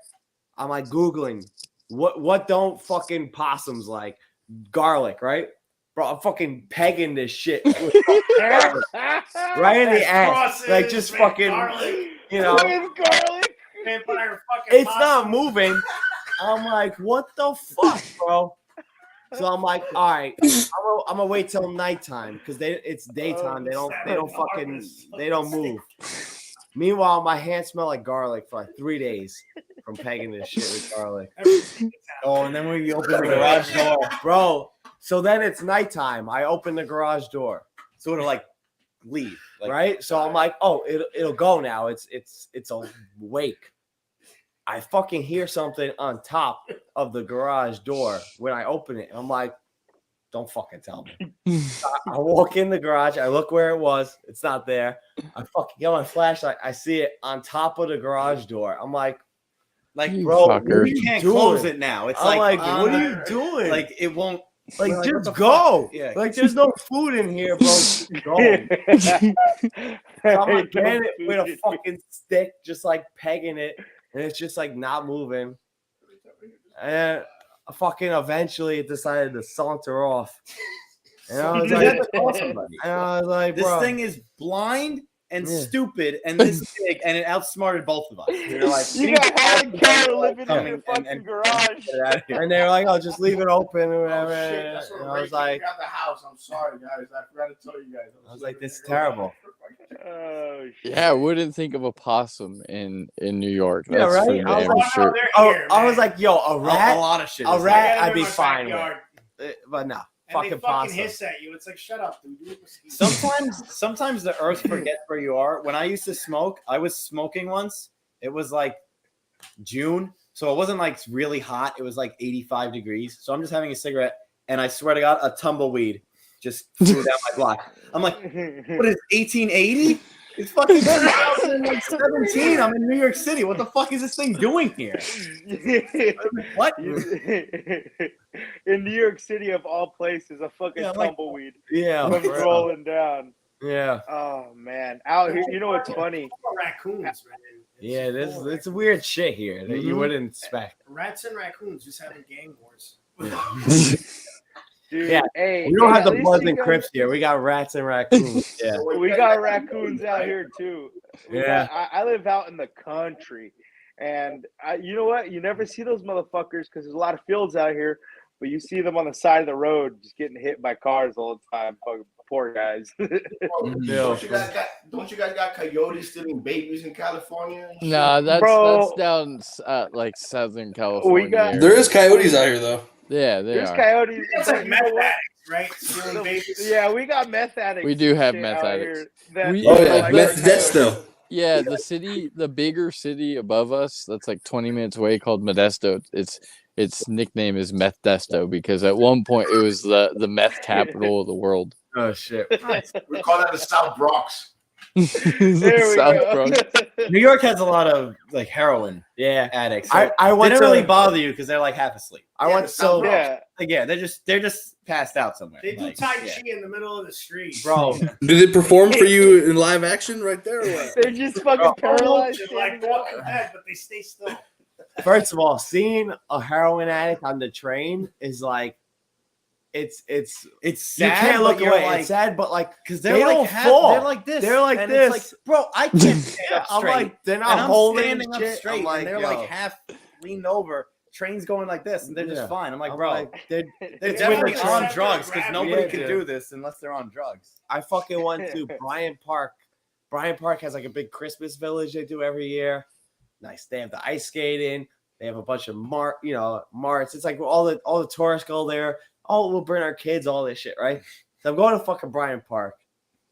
I'm like Googling what don't fucking possums like? Garlic, right? Bro, I'm fucking pegging this shit with garlic. Right in the ass. Crosses, Like just man, fucking, garlic. you know. With garlic. Vampire fucking It's not possum. moving. I'm like, what the fuck, bro? So I'm like, all right, I'm gonna wait till nighttime because it's daytime. They don't move. Meanwhile, my hands smell like garlic for like 3 days from pegging this shit with garlic. Oh, and then when you open the garage door, Bro. So then it's nighttime. I open the garage door. sort of like leave. Like, Right? So I'm like, oh, it'll go now. It's awake. I fucking hear something on top of the garage door when I open it. I'm like, don't fucking tell me. I walk in the garage. I look where it was. It's not there. I fucking get my flashlight. I see it on top of the garage door. I'm like, You bro, fucker. you can't doing? close it now. It's I'm like, on what are the- you doing? Like it won't. Like, We're like, just what the go. fuck? Yeah. Like, there's no food in here, bro. Just go. So I'm like getting it with a fucking stick, just like pegging it, and it's just like not moving. And fucking eventually it decided to saunter off. And I was You like, had to call somebody. and I was like, This bro, thing is blind and Yeah. stupid and this big, and it outsmarted both of us. You're like, You got Helen Keller living in Coming your fucking and- garage. get out of here. and they were like, oh, just leave it open or Oh, whatever. shit, that's what And I was like, got the house. I'm sorry, guys. I forgot to tell you guys. I was like, this is terrible. Oh shit. Yeah, I wouldn't think of a possum in New York. Yeah, That's right? for I was damn like, sure. I was like, yo, a A rat, lot of shit. a is rat, Like, I'd be in my fine with. backyard, But no, And fucking they fucking possum. hiss at you. It's like, shut up, dude. Sometimes the earth forgets where you are. When I used to smoke, I was smoking once. It was like June, so it wasn't like really hot. It was like 85 degrees. So I'm just having a cigarette, and I swear to God, a tumbleweed just flew down my block. I'm like, what is 1880? It's fucking 2017. I'm in New York City. What the fuck is this thing doing here? What? In New York City, of all places, a fucking Yeah, like- tumbleweed Yeah, comes for real. rolling down. Yeah, Oh man, out here, you know what's funny? Raccoons, man. yeah. It's weird shit here that you Mhm. wouldn't expect. Rats and raccoons just having gang wars. Dude, Yeah, hey, We don't hey, have the at least Bloods you and guys- Crips here. We got rats and raccoons. Yeah, We got raccoons out here too. Yeah. I live out in the country, and you know what? You never see those motherfuckers because there's a lot of fields out here, but you see them on the side of the road just getting hit by cars all the time. Fucking poor guys. Don't you guys got coyotes stealing babies in California? and shit? No, that's Bro. down like Southern California. got- There is coyotes out here though. Yeah, they There's are. coyotes. It's but like you meth know what? addicts, right? Stealing babies. Yeah, we got meth addicts. We do and have shit meth out addicts. here that- We- Oh Yeah, yeah, like meth that deaths though. Yeah, the bigger city above us, that's like 20 minutes away, called Modesto. Its nickname is Meth Desto because at one point it was the meth capital of the world. Oh shit. We call that the South Bronx. There we South go. Bronx. New York has a lot of like heroin Yeah, addicts. So I they went don't to really bother you because they're like half asleep. I went so Yeah. Like, yeah, they're just passed out somewhere. They do Like, Tai yeah. Chi in the middle of the street. bro. Do they perform for you in live action right there? Or what? They're just fucking paralyzed. They're like standing up. Walking Dead, but they stay still. First of all, seeing a heroin addict on the train is like, it's It's you sad. can't look but you're away. like, it's sad, but like because they they're don't like fall. they're like this. They're like and this. It's like, bro, I can't stand up I'm straight. like they're not and I'm holding standing up shit. straight, I'm like, and they're yo. like half leaned over. Train's going like this, and they're just Yeah. fine. I'm like, I'm bro, like, they're they're with definitely the on train. drugs because nobody Yeah, can dude. do this unless they're on drugs. I fucking went to Bryant Park. Bryant Park has like a big Christmas village they do every year. Nice. They have the ice skating. They have a bunch of marts. It's like all the tourists go there. Oh, we'll bring our kids, all this shit, right? So I'm going to fucking Bryant Park,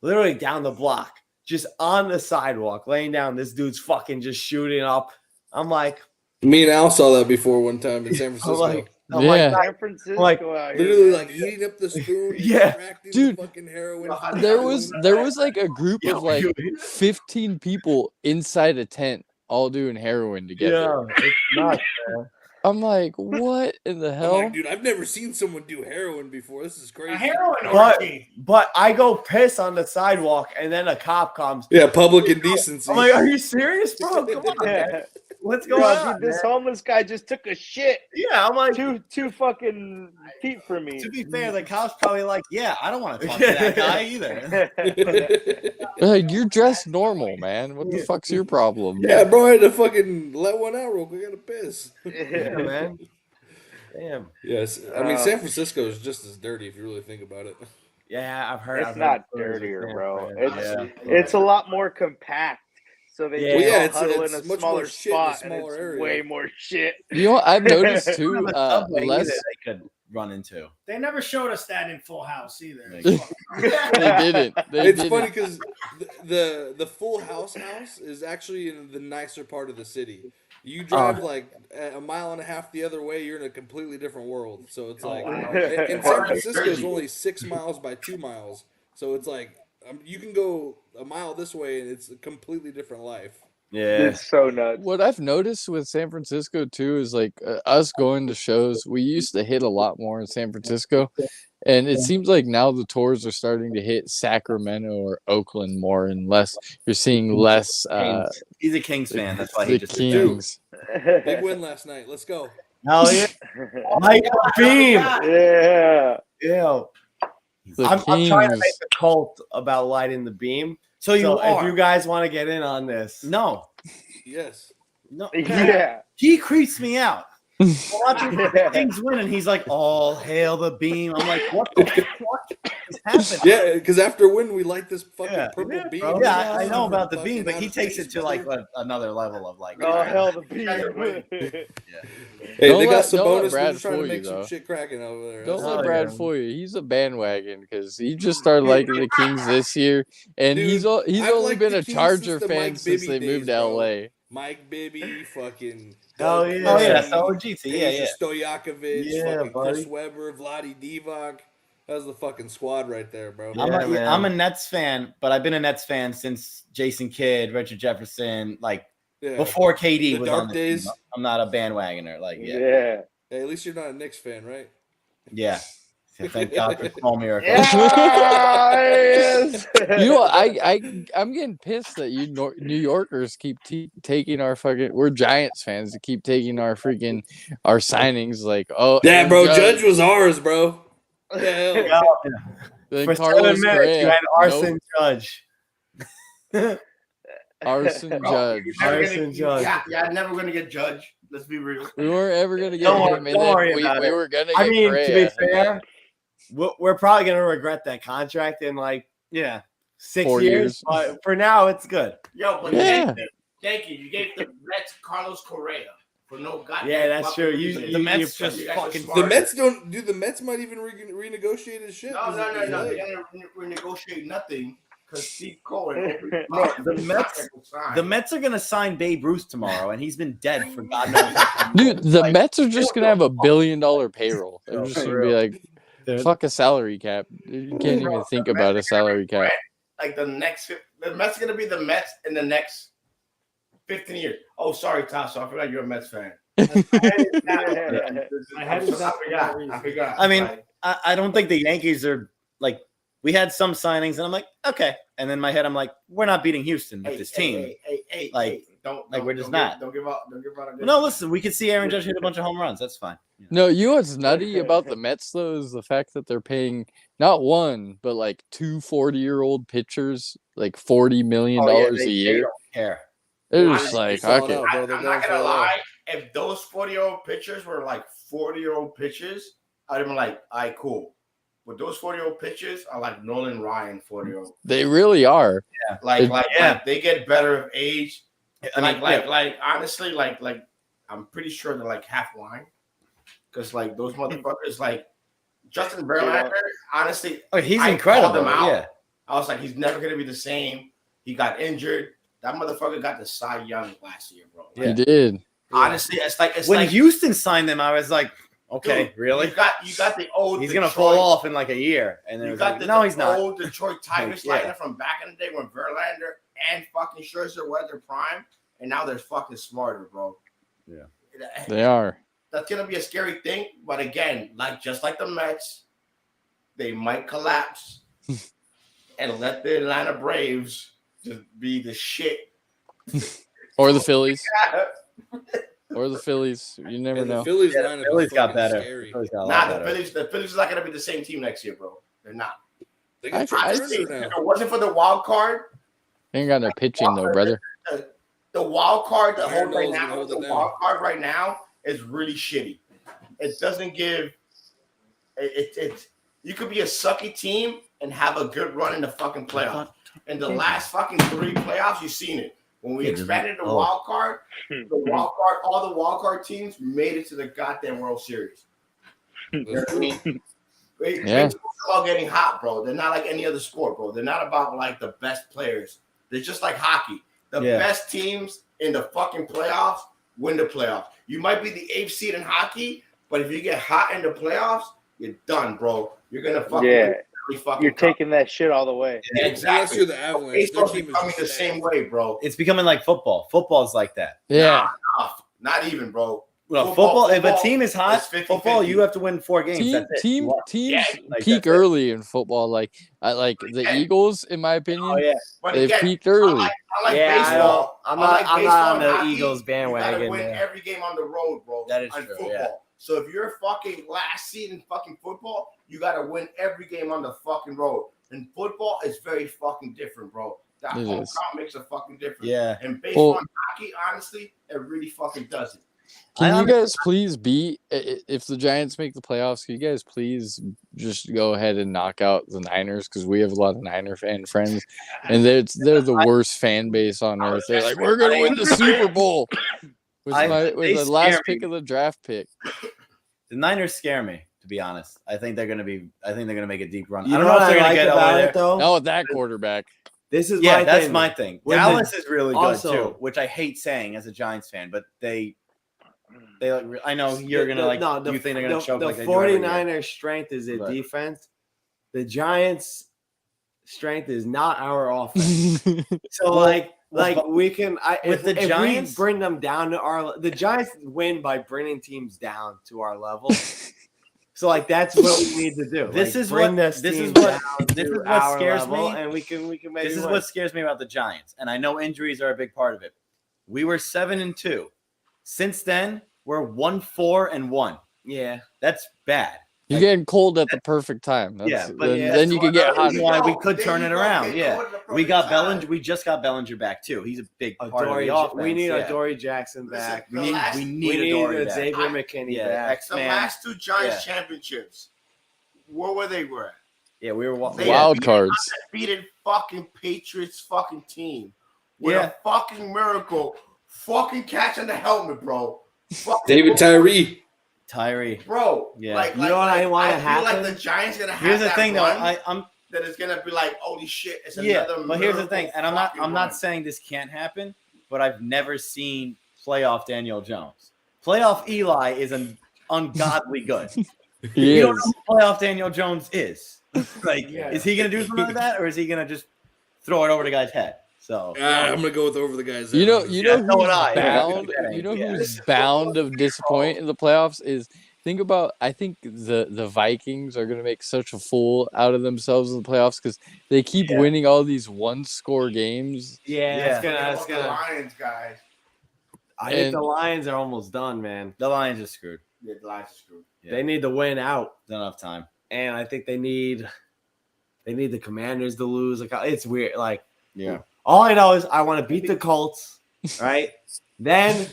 literally down the block, just on the sidewalk, laying down. This dude's fucking just shooting up. I'm like, Me and Al saw that before one time in San Francisco. I'm like, Yeah. San Francisco Like, out here. Literally, like heating up the spoon, Yeah. extracting Dude, the fucking heroin. there was like a group of like 15 people inside a tent all doing heroin together. Yeah, it's nuts, man. I'm like, what in the I'm hell? like, dude, I've never seen someone do heroin before. This is A crazy. heroin But, orgy. but I go piss on the sidewalk, and then a cop comes. Yeah, public indecency. I'm like, are you serious, bro? Come on, man. What's going Yo, on? dude, this man? homeless guy just took a shit Yeah, I'm like, two fucking feet from me. To be fair, the cop's probably like, yeah, I don't want to talk to that guy either. Like, you're dressed normal, man. What the fuck's your problem? Yeah, bro, I had to fucking let one out real quick. I got to piss. yeah, man. Damn. Yes, I mean San Francisco is just as dirty if you really think about it. Yeah, I've heard. It's not dirtier, bro. Yeah. It's a lot more compact. So they Yeah. just Yeah, all it's huddle in a much more smaller shit in a spot, and smaller it's area. way more shit. You know what I've noticed too? Don't have a subway Less either they could run into. They never showed us that in Full House either. Like, they didn't. They It's didn't. funny because the Full House is actually in the nicer part of the city. You drive like a mile and a half the other way, you're in a completely different world. So it's like, and San Francisco is only 6 miles by 2 miles. So it's like you can go a mile this way and it's a completely different life. yeah. It's so nuts. What I've noticed with San Francisco too is like us going to shows. We used to hit a lot more in San Francisco, and it seems like now the tours are starting to hit Sacramento or Oakland more and less. You're seeing less. He's a Kings fan. That's why he The just Kings. Big win last night. Let's go. Hell yeah. Like a beam. Yeah. Yeah. The I'm trying to Kings. make a cult about lighting the beam. So you So if are. you guys want to get in on this, No. Yes. No. Yeah. He creeps me out. Watching Yeah. Kings win, and he's like, "All hail the beam." I'm like, "What the fuck is happening?" Yeah, because after win, we light this fucking Yeah. purple Yeah, beam. bro. Yeah, I know about the Fucking beam, but he outer takes space, it to like brother. another level of like. Oh hell, the beam. Hey, Don't they got let- some don't let bonus. Brad We're just trying fool to you, make some though. shit cracking over there. Don't That's let all. Brad yeah. fool you. He's a bandwagon because he just started liking the Kings this year, and Dude, he's I've only liked been the a Kings Charger since the fan Mike since Bibby they moved days, to bro. LA. Mike Bibby, fucking. Oh, Doug yeah. Oh yeah, Christie, so OGT, yeah, Peja yeah. Stojakovic, Yeah, fucking Chris buddy. Webber, Vlade Divac. That was the fucking squad right there, bro. Yeah, I'm a man. Nets fan, but I've been a Nets fan since Jason Kidd, Richard Jefferson, like Yeah. before KD The was dark on the days. team. I'm not a bandwagoner. Like, yeah, Yeah. Hey, at least you're not a Knicks fan, right? yeah. So thank God for small miracles. Yes. You know, I'm getting pissed that New Yorkers keep taking our fucking. We're Giants fans that keep taking our freaking our signings. Like, oh, Yeah, Aaron bro. Judge was ours, bro. Yeah, hell. Then For Carlos 7 minutes, you Correa. had Arson Nope. Judge. Arson Bro, Judge. you're never Arson gonna, Judge. yeah, never gonna get judged. Let's be real. We weren't ever gonna get Don't him, worry- and don't worry then we about it. were gonna get I mean, to be Correa. fair, we're probably gonna regret that contract in like Yeah. 6 4 years. years. But for now, it's good. Yo, but Yeah. thank you. You gave the Mets Carlos Correa for no goddamn. Yeah, that's true. reason. The Mets You just guys are fucking- smart. The Mets don't. Dude, the Mets might even renegotiate his shit. No. He's They're late. gonna renegotiate nothing because Steve Cohen. No, the Mets are gonna sign Babe Ruth tomorrow, and he's been dead for God knows how long. Dude, the Like, Mets are just gonna have $1 billion payroll. They're just gonna be like, Dude. fuck a salary cap. You can't even think about a salary cap. Like the Mets are gonna be the Mets in the next 15 years. Oh, sorry, Tasso. I forgot you're a Mets fan. I forgot. I mean, Like, I don't think the Yankees are like. We had some signings, and I'm like, okay. And then in my head, I'm like, we're not beating Houston with this team. Like, don't we're just don't not. Don't give out. Don't give out. A good No, listen, we could see Aaron Judge hit a bunch of home runs. That's fine. No, you know what's nutty about the Mets though is the fact that they're paying not one, but like 2 40-year-old pitchers like $40 million a They year. don't care. They're Honestly, just like, selling okay. out, bro. I'm They're not going for gonna it. lie. If those 40-year-old pitchers were like 40-year-old pitchers, I'd have been like, all right, cool. But those 40-year-old pitchers are like Nolan Ryan 40-year-old. They really are. Like Yeah. they get better of age. I mean, Like honestly, like I'm pretty sure they're like half line. Because like those motherfuckers, like Justin Verlander, honestly, he's I incredible. called him out. Yeah. I was like, he's never gonna be the same. He got injured. That motherfucker got the Cy Young last year, bro. He did. Honestly, it's When like Houston signed them, I was like, Okay, Dude, really? You got the old. He's Detroit, gonna fall off in like a year, and then You it's got like, the no, he's not. old Detroit Tigers Yeah. lineup from back in the day when Verlander and fucking Scherzer were their prime, and now they're fucking smarter, bro. Yeah, They are. That's gonna be a scary thing, but again, just like the Mets, they might collapse and let the Atlanta Braves just be the shit. Or the Phillies. Or the Phillies. You never know. The Phillies Yeah, lineup the Phillies is got fucking better. scary. Phillies got a Nah, lot the better. Phillies is not gonna be the same team next year, bro. They're not. They got Honestly, Turner if now. it wasn't for the wild card, They ain't got no pitching though, brother. the wild card, the Aaron hold right Nola's gonna now, hold the it down. wild card right now is really shitty. It doesn't give. It's you could be a sucky team and have a good run in the fucking playoffs. In the last fucking 3 playoffs, you've seen it. When we expanded the wild card, all the wild card teams made it to the goddamn World Series. Baseball's about getting hot, bro. They're not like any other sport, bro. They're not about like the best players. They're just like hockey. The best teams in the fucking playoffs win the playoffs. You might be the 8th seed in hockey, but if you get hot in the playoffs, you're done, bro. You're gonna fucking You're taking that shit all the way. Yeah, exactly. Unless you're the Avalanche, Baseball's their team becoming is the same way, bro. It's becoming like football. Football's like that. Yeah. Nah, not even, bro. Well, football, if a football team is hot, is 50-50. football, you have to win 4 games. That's it. Teams Like, peak that's it. early in football. Like the Eagles, in my opinion, But they've again, peaked early. I like baseball. I'm Unlike not baseball on and the hockey, Eagles bandwagon. You gotta win there. every game on the road, bro. That is on true, football. yeah. So if you're fucking last seed in fucking football, you gotta win every game on the fucking road. And football is very fucking different, bro. That It home is. crowd makes a fucking difference. Yeah. And baseball Well- and hockey, honestly, it really fucking doesn't. Can you guys please if the Giants make the playoffs, can you guys please just go ahead and knock out the Niners? Because we have a lot of Niner fan friends, and they're the worst fan base on earth. They're like, we're going to win the Super Bowl with the last pick of the draft pick. The Niners scare me, to be honest. I think they're gonna make a deep run. You I don't know know if what they're I gonna like get about over it there. though? Not with that quarterback. This is That's thing. my thing. When Dallas is really good also- too, which I hate saying as a Giants fan, but they like. I know you're gonna like. You think they're gonna choke the like they do every year. 49ers' strength is their But- defense. The Giants' strength is not our offense. So we can with the Giants- we bring them down to the Giants win by bringing teams down to our level. So that's what we need to do. This is bring what scares me, and we can maybe This is win. what scares me about the Giants, and I know injuries are a big part of it. We were 7-2. Since then, we're 1-4-1. Yeah, that's bad. You're getting cold at the perfect time. Then you can get hot. Why we could turn it around. Yeah, we got Bellinger. We just got Bellinger back too. He's a big part of the offense. We need a Dory Jackson back. We need a Dory back. Xavier McKinney back. The last 2 Giants championships, where were they? Yeah, we were wild cards. Defeated fucking Patriots fucking team with a fucking miracle, fucking catching the helmet, bro. David Tyree. Bro. Yeah. You know what I want to happen? happen? Like the Giants gonna have Here's the that thing, though. run I'm that is gonna be like, holy shit! It's yeah, another. but here's the thing, and I'm run. not saying this can't happen, but I've never seen playoff Daniel Jones. Playoff Eli is an ungodly good. You don't know who playoff Daniel Jones is. Is he gonna do something like that, or is he gonna just throw it over the guy's head? So I'm gonna go with over the guy's head. You know who's bound of disappoint in the playoffs is. I think the Vikings are going to make such a fool out of themselves in the playoffs because they keep winning all these 1-score games. Yeah. It's gonna Lions, guys. I think the Lions are almost done, man. The Lions are screwed. Yeah, the Lions are screwed. Yeah. They need to win out. Don't have time. And I think they need the Commanders to lose. It's weird. All I know is I want to beat the Colts, right? Then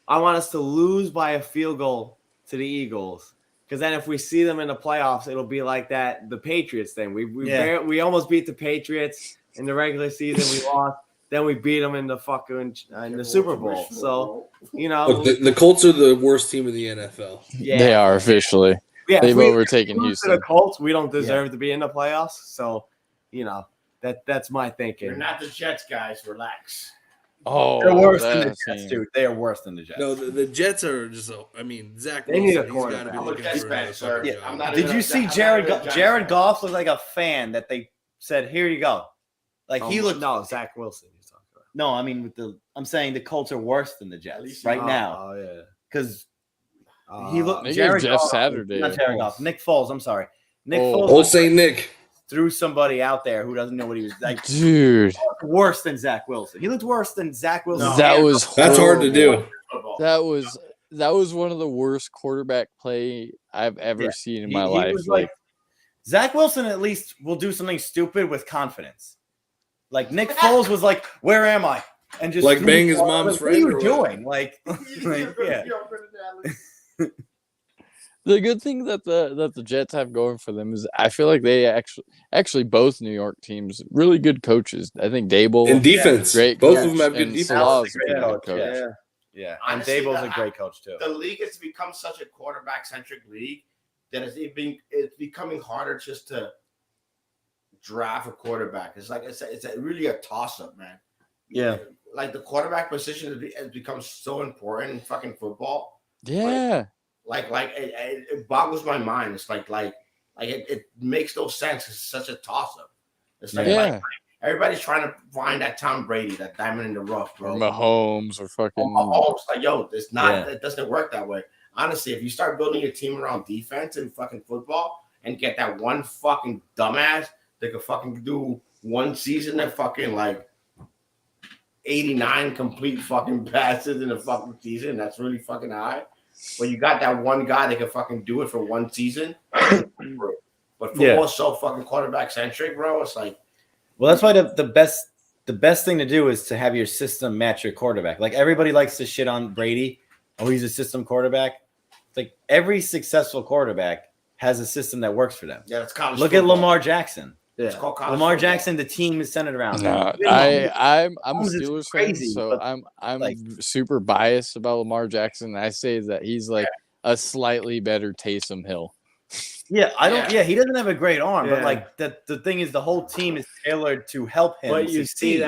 I want us to lose by a field goal to the Eagles, because then if we see them in the playoffs, it'll be like the Patriots thing. We almost beat the Patriots in the regular season. We lost. Then we beat them in the fucking in the Super Bowl. So Look, the Colts are the worst team in the NFL. Yeah, they are officially. Yeah, they've overtaken Houston. The Colts, we don't deserve to be in the playoffs. So that's my thinking. You're not the Jets, guys. Relax. Oh, They're worse than the that Jets, team. dude. They are worse than the Jets. No, the Jets are just. I mean, Zach They need Wilson. a He's got to be quarterback. looking I'm a Jets for fan, another sir. fucking I'm job. not Did even you a- see I'm not Jared? even a Giants Jared fan. Goff was like a fan that they said, "Here you go." Like he looked. No, Zach Wilson. You're talking about. No, I mean I'm saying the Colts are worse than the Jets least right he's- now Oh yeah. because he looked. They gave Jared Jeff Goff, Saturday. not Jared Goff. Nick Foles. I'm sorry. Nick Oh. Foles Old Saint Nick. threw somebody out there who doesn't know what he was like. Dude, Worse than Zach Wilson. He looked worse than Zach Wilson. No. that was That's hard to horrible. do. Football. That was one of the worst quarterback play I've ever Yeah. seen in He my life. was like Zach Wilson at least will do something stupid with confidence. Like Nick Foles was like, "Where am I?" And just Like threw bang the his ball. mom's Like, what are friend you or what? doing? Like yeah. the good thing that the Jets have going for them is I feel like they actually both New York teams really good coaches. I think Dable In defense, great both coach, of them have good and defense. Salah's a Great pretty good coach, coach. Yeah. And Honestly, Dable's a great coach too. The league has become such a quarterback-centric league that it's becoming harder just to draft a quarterback. It's like it's really a toss-up, man. Yeah. Like the quarterback position has become so important in fucking football. Yeah. It boggles my mind. It's like it makes no sense. It's such a toss-up. It's like, Yeah. everybody's trying to find that Tom Brady, that diamond in the rough, Or bro. Mahomes or fucking It's like, yo, it's not. Yeah. It doesn't work that way. Honestly, if you start building your team around defense and fucking football, and get that one fucking dumbass that could fucking do one season and fucking like 89 complete fucking passes in a fucking season, that's really fucking high. But you got that one guy that can fucking do it for one season. But football's so fucking quarterback centric, bro. It's like, Well, that's why the best thing to do is to have your system match your quarterback. Like everybody likes to shit on Brady. Oh, he's a system quarterback. It's like every successful quarterback has a system that works for them. yeah, it's college. Look at football. Lamar Jackson. It's called college Lamar football. Jackson, the team is centered around. No, him. I'm a Mahomes is Steelers crazy, fan, so but, I'm like- super biased about Lamar Jackson. I say that he's like a slightly better Taysom Hill. Yeah, I don't. Yeah. Yeah, he doesn't have a great arm, but Yeah. like the thing is, the whole team is tailored to help him. But you see succeed.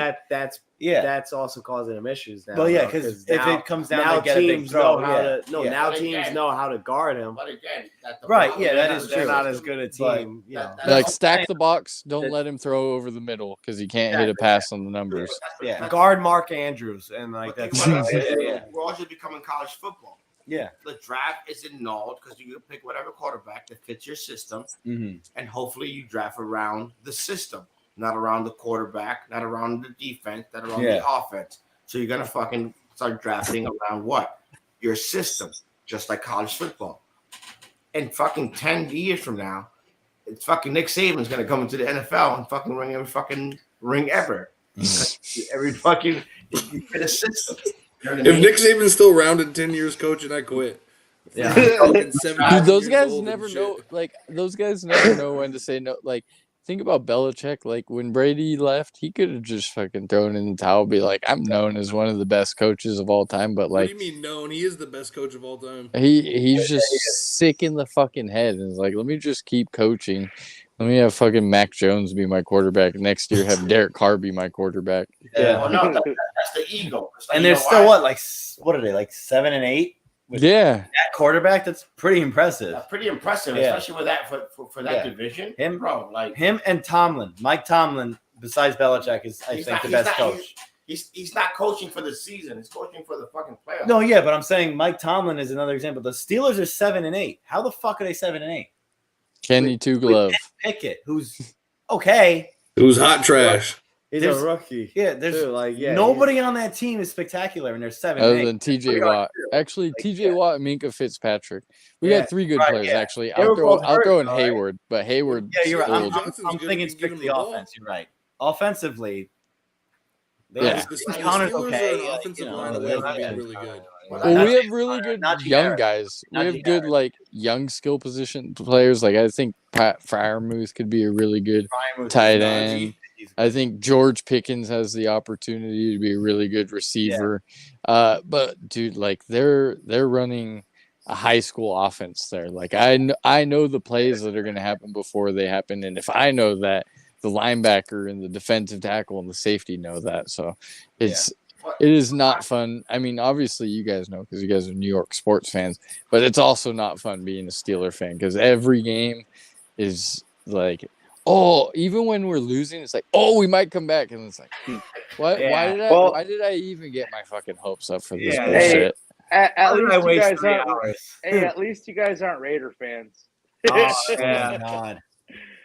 that's also causing him issues now. Well, yeah, though, because if now- it comes down now to get a big teams throw, know how yeah, to no. yeah. Now But teams again- know how to guard him. But again, that's the Right, problem. yeah, They're that not- is they're true. Not as good a But- team, you know. That's Like what I'm stack saying. the box, don't That- let him throw over the middle because he can't hit a pass on the numbers. Yeah. Guard Mark Andrews and like But that's think about it, Yeah. we're all just becoming college football. Yeah. The draft is annulled because you can pick whatever quarterback that fits your system, Mm-hmm. and hopefully you draft around the system, not around the quarterback, not around the defense, not around Yeah. the offense. So you're gonna fucking start drafting around what? Your system, just like college football. And fucking 10 years from now, it's fucking Nick Saban's gonna come into the NFL and fucking ring every fucking ring ever. Every fucking you fit a system. You know what I If mean? Nick Saban's still around in 10 years coaching, I quit. Yeah. Fucking 17 Dude, those years guys old and never shit. know. Like those guys never know when to say no. Like think about Belichick. Like when Brady left, he could have just fucking thrown in the towel. Be like, I'm known as one of the best coaches of all time. But What like do you mean known? He is the best coach of all time. he's just sick in the fucking head, and is like, let me just keep coaching. Let me have fucking Mac Jones be my quarterback next year. Have Derek Carr be my quarterback. Yeah. Well, no, that's the ego. It's like, And you they're know still why? what are they, like 7 and 8? With Yeah, that quarterback, that's pretty impressive. That's pretty impressive, Yeah. especially with that for that Yeah. division. Him- bro, like Him and Tomlin, Mike Tomlin, besides Belichick, is I He's think not- the he's best not- coach. he's not coaching for the season; he's coaching for the fucking playoffs. No, yeah, but I'm saying Mike Tomlin is another example. The Steelers are 7 and 8. How the fuck are they 7 and 8? Kenny Two Glove. Pickett, who's okay. Who's hot trash? He's There's- a rookie. Yeah, there's Too, like nobody on that team is spectacular, and they're 7 and Other 8. than TJ What are you Watt. gonna Actually, Like, TJ yeah. Watt and Minka Fitzpatrick. We Yeah, got three good right, players, yeah. actually. They were both I'll hurt, throw in though, right? Hayward, but Hayward. Yeah, you're right. old. Johnson's I'm good thinking if you can get him strictly the ball. offense. You're right. Offensively, Yeah. The Connor's Steelers okay, are an like, offensive you know, line away they're from not being bad. really good. Well, Not we have Jay really Garrett, good not young Garrett. guys. Not We have Jay good Garrett. like young skill position players. Like I think Pat Fryermuth could be a really good tight end. I think George Pickens has the opportunity to be a really good receiver. But dude, like they're running a high school offense there. Like I know the plays that are going to happen before they happen, and if I know that, the linebacker and the defensive tackle and the safety know that. So it's it is not fun. I mean, obviously you guys know because you guys are New York sports fans, but it's also not fun being a Steeler fan because every game is like, oh, even when we're losing, it's like, oh, we might come back, and it's like, what? Yeah. Why did I even get my fucking hopes up for this Yeah. bullshit? At least you guys 3 aren't. hours? Hey, at least you guys aren't Raider fans. Oh, Oh yeah. my god.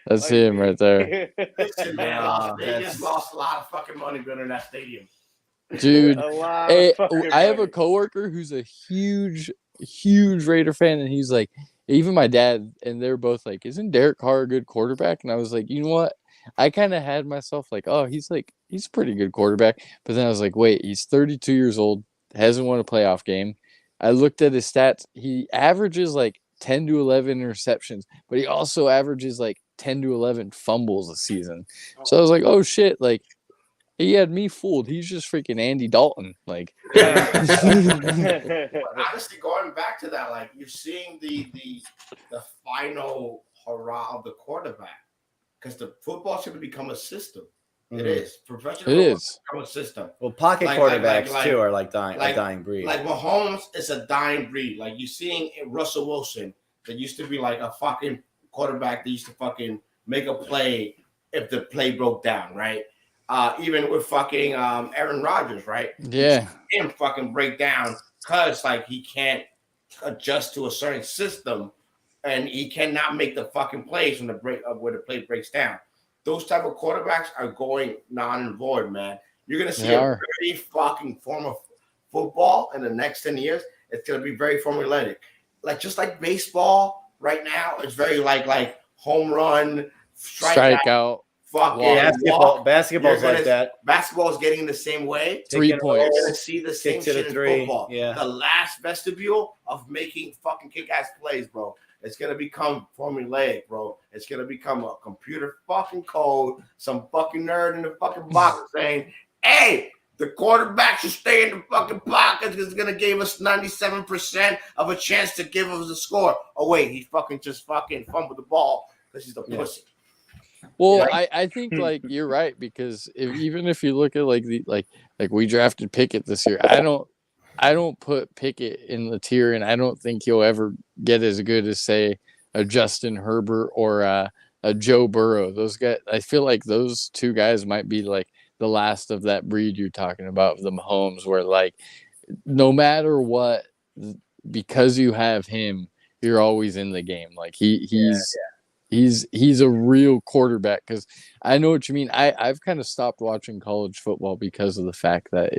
That's Like him me. right there, Listen, man, Las Vegas that's- lost a lot of fucking money building that stadium. dude. A lot Hey, of fucking I have a money. coworker who's a huge Raider fan, and he's like, even my dad, and they're both like, isn't Derek Carr a good quarterback? And I was like, you know what? I kind of had myself like, oh, he's a pretty good quarterback. But then I was like, wait, he's 32 years old, hasn't won a playoff game. I looked at his stats. He averages like 10 to 11 interceptions, but he also averages like 10 to 11 fumbles a season. So I was like, oh shit, like he had me fooled. He's just freaking Andy Dalton. Like, But honestly, going back to that, like you're seeing the final hurrah of the quarterback because the football should become a system. It is professional. It is. Become a system. Well, pocket Like- quarterbacks like- too are like dying, like- a dying breed. Like Mahomes is a dying breed. Like you're seeing Russell Wilson that used to be like a fucking quarterback that used to fucking make a play if the play broke down, right? Even with fucking Aaron Rodgers, right? Yeah. Him fucking break down because like he can't adjust to a certain system and he cannot make the fucking plays when where the play breaks down. Those type of quarterbacks are going non and void, man. You're gonna see They a are. very fucking form of football in the next 10 years. It's gonna be very formulaic. Like just like baseball right now, it's very like home run, Strikeout. fucking Basketball's You're gonna- like that. Basketball is getting the same way. 3 You're points. gonna see the same Kick to the shit in three, football. yeah. The last vestibule of making fucking kick-ass plays, bro. It's gonna become formulaic, bro. It's gonna become a computer fucking code. Some fucking nerd in the fucking box saying, "Hey, the quarterback should stay in the fucking pocket because it's gonna give us 97% of a chance to give us a score." Oh wait, he fucking just fucking fumbled the ball because he's a pussy. Well, Yeah. I think like you're right because even if you look at like we drafted Pickett this year, I don't put Pickett in the tier, and I don't think he'll ever get as good as say a Justin Herbert or a Joe Burrow. Those guys, I feel like those two guys might be like the last of that breed you're talking about, the Mahomes, where like no matter what, because you have him, you're always in the game. Like he's a real quarterback because I know what you mean. I've kind of stopped watching college football because of the fact that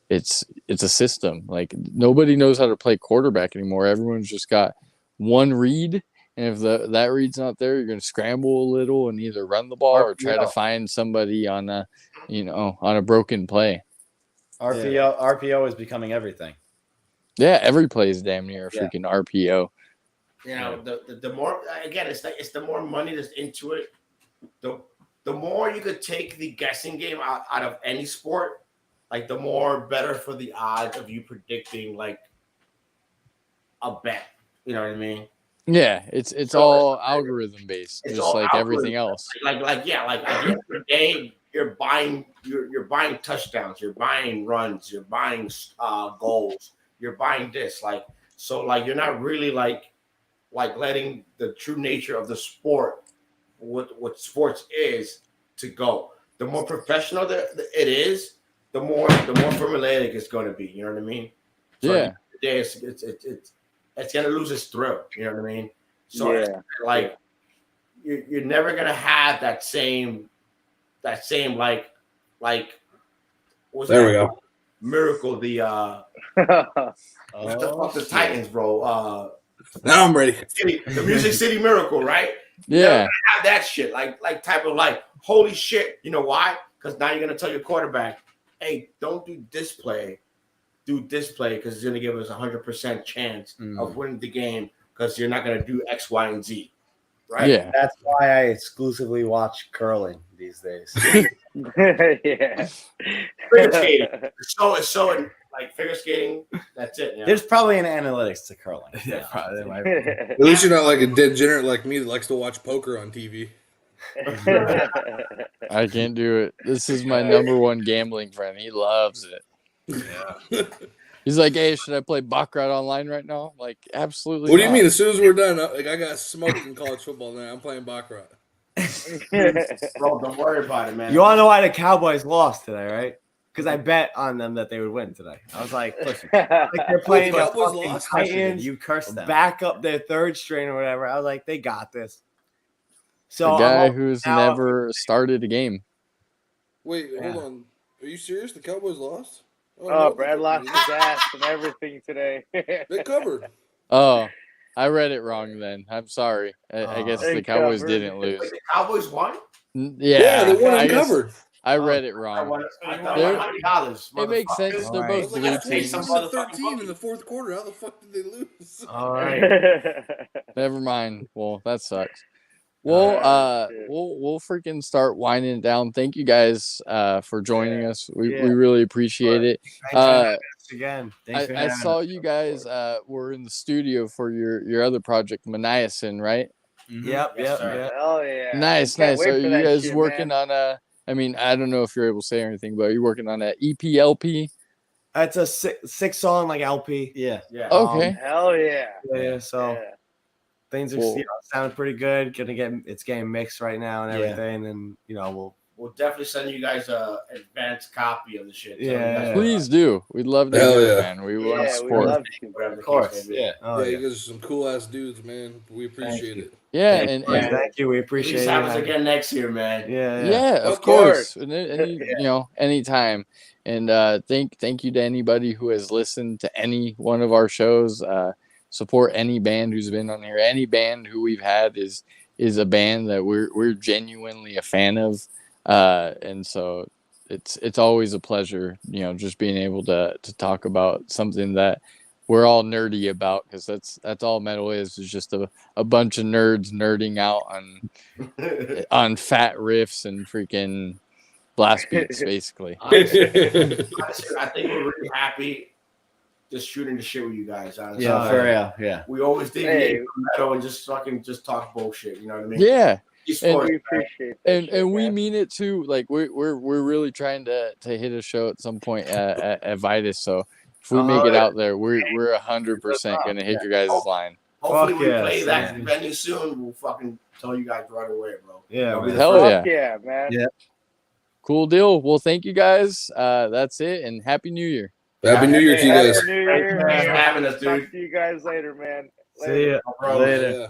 it's a system. Like nobody knows how to play quarterback anymore. Everyone's just got one read, and if that read's not there, you're going to scramble a little and either run the ball or try to find somebody on a broken play. RPO is becoming everything. Yeah, every play is damn near a freaking RPO. You know, the more again, it's the more money that's into it. The more you could take the guessing game out of any sport, like the more better for the odds of you predicting like a bet. You know what I mean? Yeah, it's all algorithm based, just all like everything algorithm. else. Like at the end of the day, you're buying touchdowns, you're buying runs, you're buying goals, you're buying this. Like you're not really like letting the true nature of the sport, what sports is, to go. The more professional it is, the more formulaic it's going to be. You know what I mean? So Yeah. It's going to lose its thrill. You know what I mean? So it's like you're never going to have that same like what's There that? we go. Miracle the the Titans, bro. Now I'm ready. The Music City Miracle, right? Yeah. Have that shit, like type of like, holy shit. You know why? Because now you're gonna tell your quarterback, hey, don't do this play, do this play because it's gonna give us 100% chance of winning the game because you're not gonna do X, Y, and Z, right? Yeah. That's why I exclusively watch curling these days. Yeah. Figure skating. So like figure skating. That's it. Yeah. There's probably an analytics to curling. Yeah, probably. At least you're not like a degenerate like me that likes to watch poker on TV. I can't do it. This is my number one gambling friend. He loves it. Yeah. He's like, hey, should I play Baccarat online right now? I'm like, absolutely. What do you not. mean? As soon as we're done, like I got smoked in college football. Now I'm playing Baccarat. Bro, don't worry about it, man. You want to know why the Cowboys lost today, right? Because I bet on them that they would win today. I was like, listen, like they're playing the the Cowboys fucking lost? Titans, You cursed them. back up their third string or whatever. I was like, they got this. So The I'm guy hoping who's now- never started a game. Wait, Yeah. hold on. Are you serious? The Cowboys lost? Oh, no, Brad they lost fucking his ass and everything today. didn't. They covered. Oh, I read it wrong then. I'm sorry. I guess They the Cowboys covered. didn't lose. Wait, the Cowboys won? Yeah, they won I and guess covered. I read it I wrong. won They're- $100. It makes sense. They're All I both was like, blue it's take some teams. 27-13 in the fourth quarter. How the fuck did they lose? All right. Never mind. Well, that sucks. Well, we'll freaking start winding it down. Thank you guys for joining us. We really appreciate it. Thanks for having us again. Thanks for I having saw us. you guys were in the studio for your other project, Maniacin, right? Yep. Hell yeah. Nice. Can't wait So for you that guys shit, working man. on a? I mean, I don't know if you're able to say anything, but you're working on a EPLP. That's a six song like LP. Yeah. Yeah. Okay. Hell yeah. So Yeah. things are Cool. sound pretty good. It's getting mixed right now and Yeah. everything, and We'll definitely send you guys an advanced copy of the shit. So Yeah, you guys- yeah. Please do. We'd love to Hell hear yeah. it, man. We want to Yeah, we support. love to. Whatever the Of case course. may be. Yeah. Oh, yeah, yeah. you guys are some cool ass dudes, man. We appreciate it. Yeah, Thank and, you. and Thank you. We Please appreciate have it. us again next year, man. yeah, of Of course. course. And anytime. And thank you to anybody who has listened to any one of our shows. Support any band who's been on here. Any band who we've had is a band that we're genuinely a fan of. And so it's always a pleasure, just being able to talk about something that we're all nerdy about, because that's all metal is just a bunch of nerds nerding out on fat riffs and freaking blast beats, basically. Honestly, I think we're really happy just shooting the shit with you guys. Honestly. Yeah, for real. Yeah. We always did Hey. metal and just talk bullshit. You know what I mean? Yeah. Esports, We appreciate that And shit, we man. mean it too. Like we're really trying to hit a show at some point at Vitus. So if we make it out there, we're 100% gonna hit your guys' line. Hopefully, Fuck when we yes, play that man. venue soon, we'll fucking tell you guys right away, bro. Yeah, That'll be man. the Hell first- yeah. Yeah, man. Yeah. Cool deal. Well, thank you guys. That's it, and Happy New Year. Happy New Year to you Happy guys. New Thank Year. you for having us, Talk dude. to you guys later, man. See ya. Bro. Later. Yeah.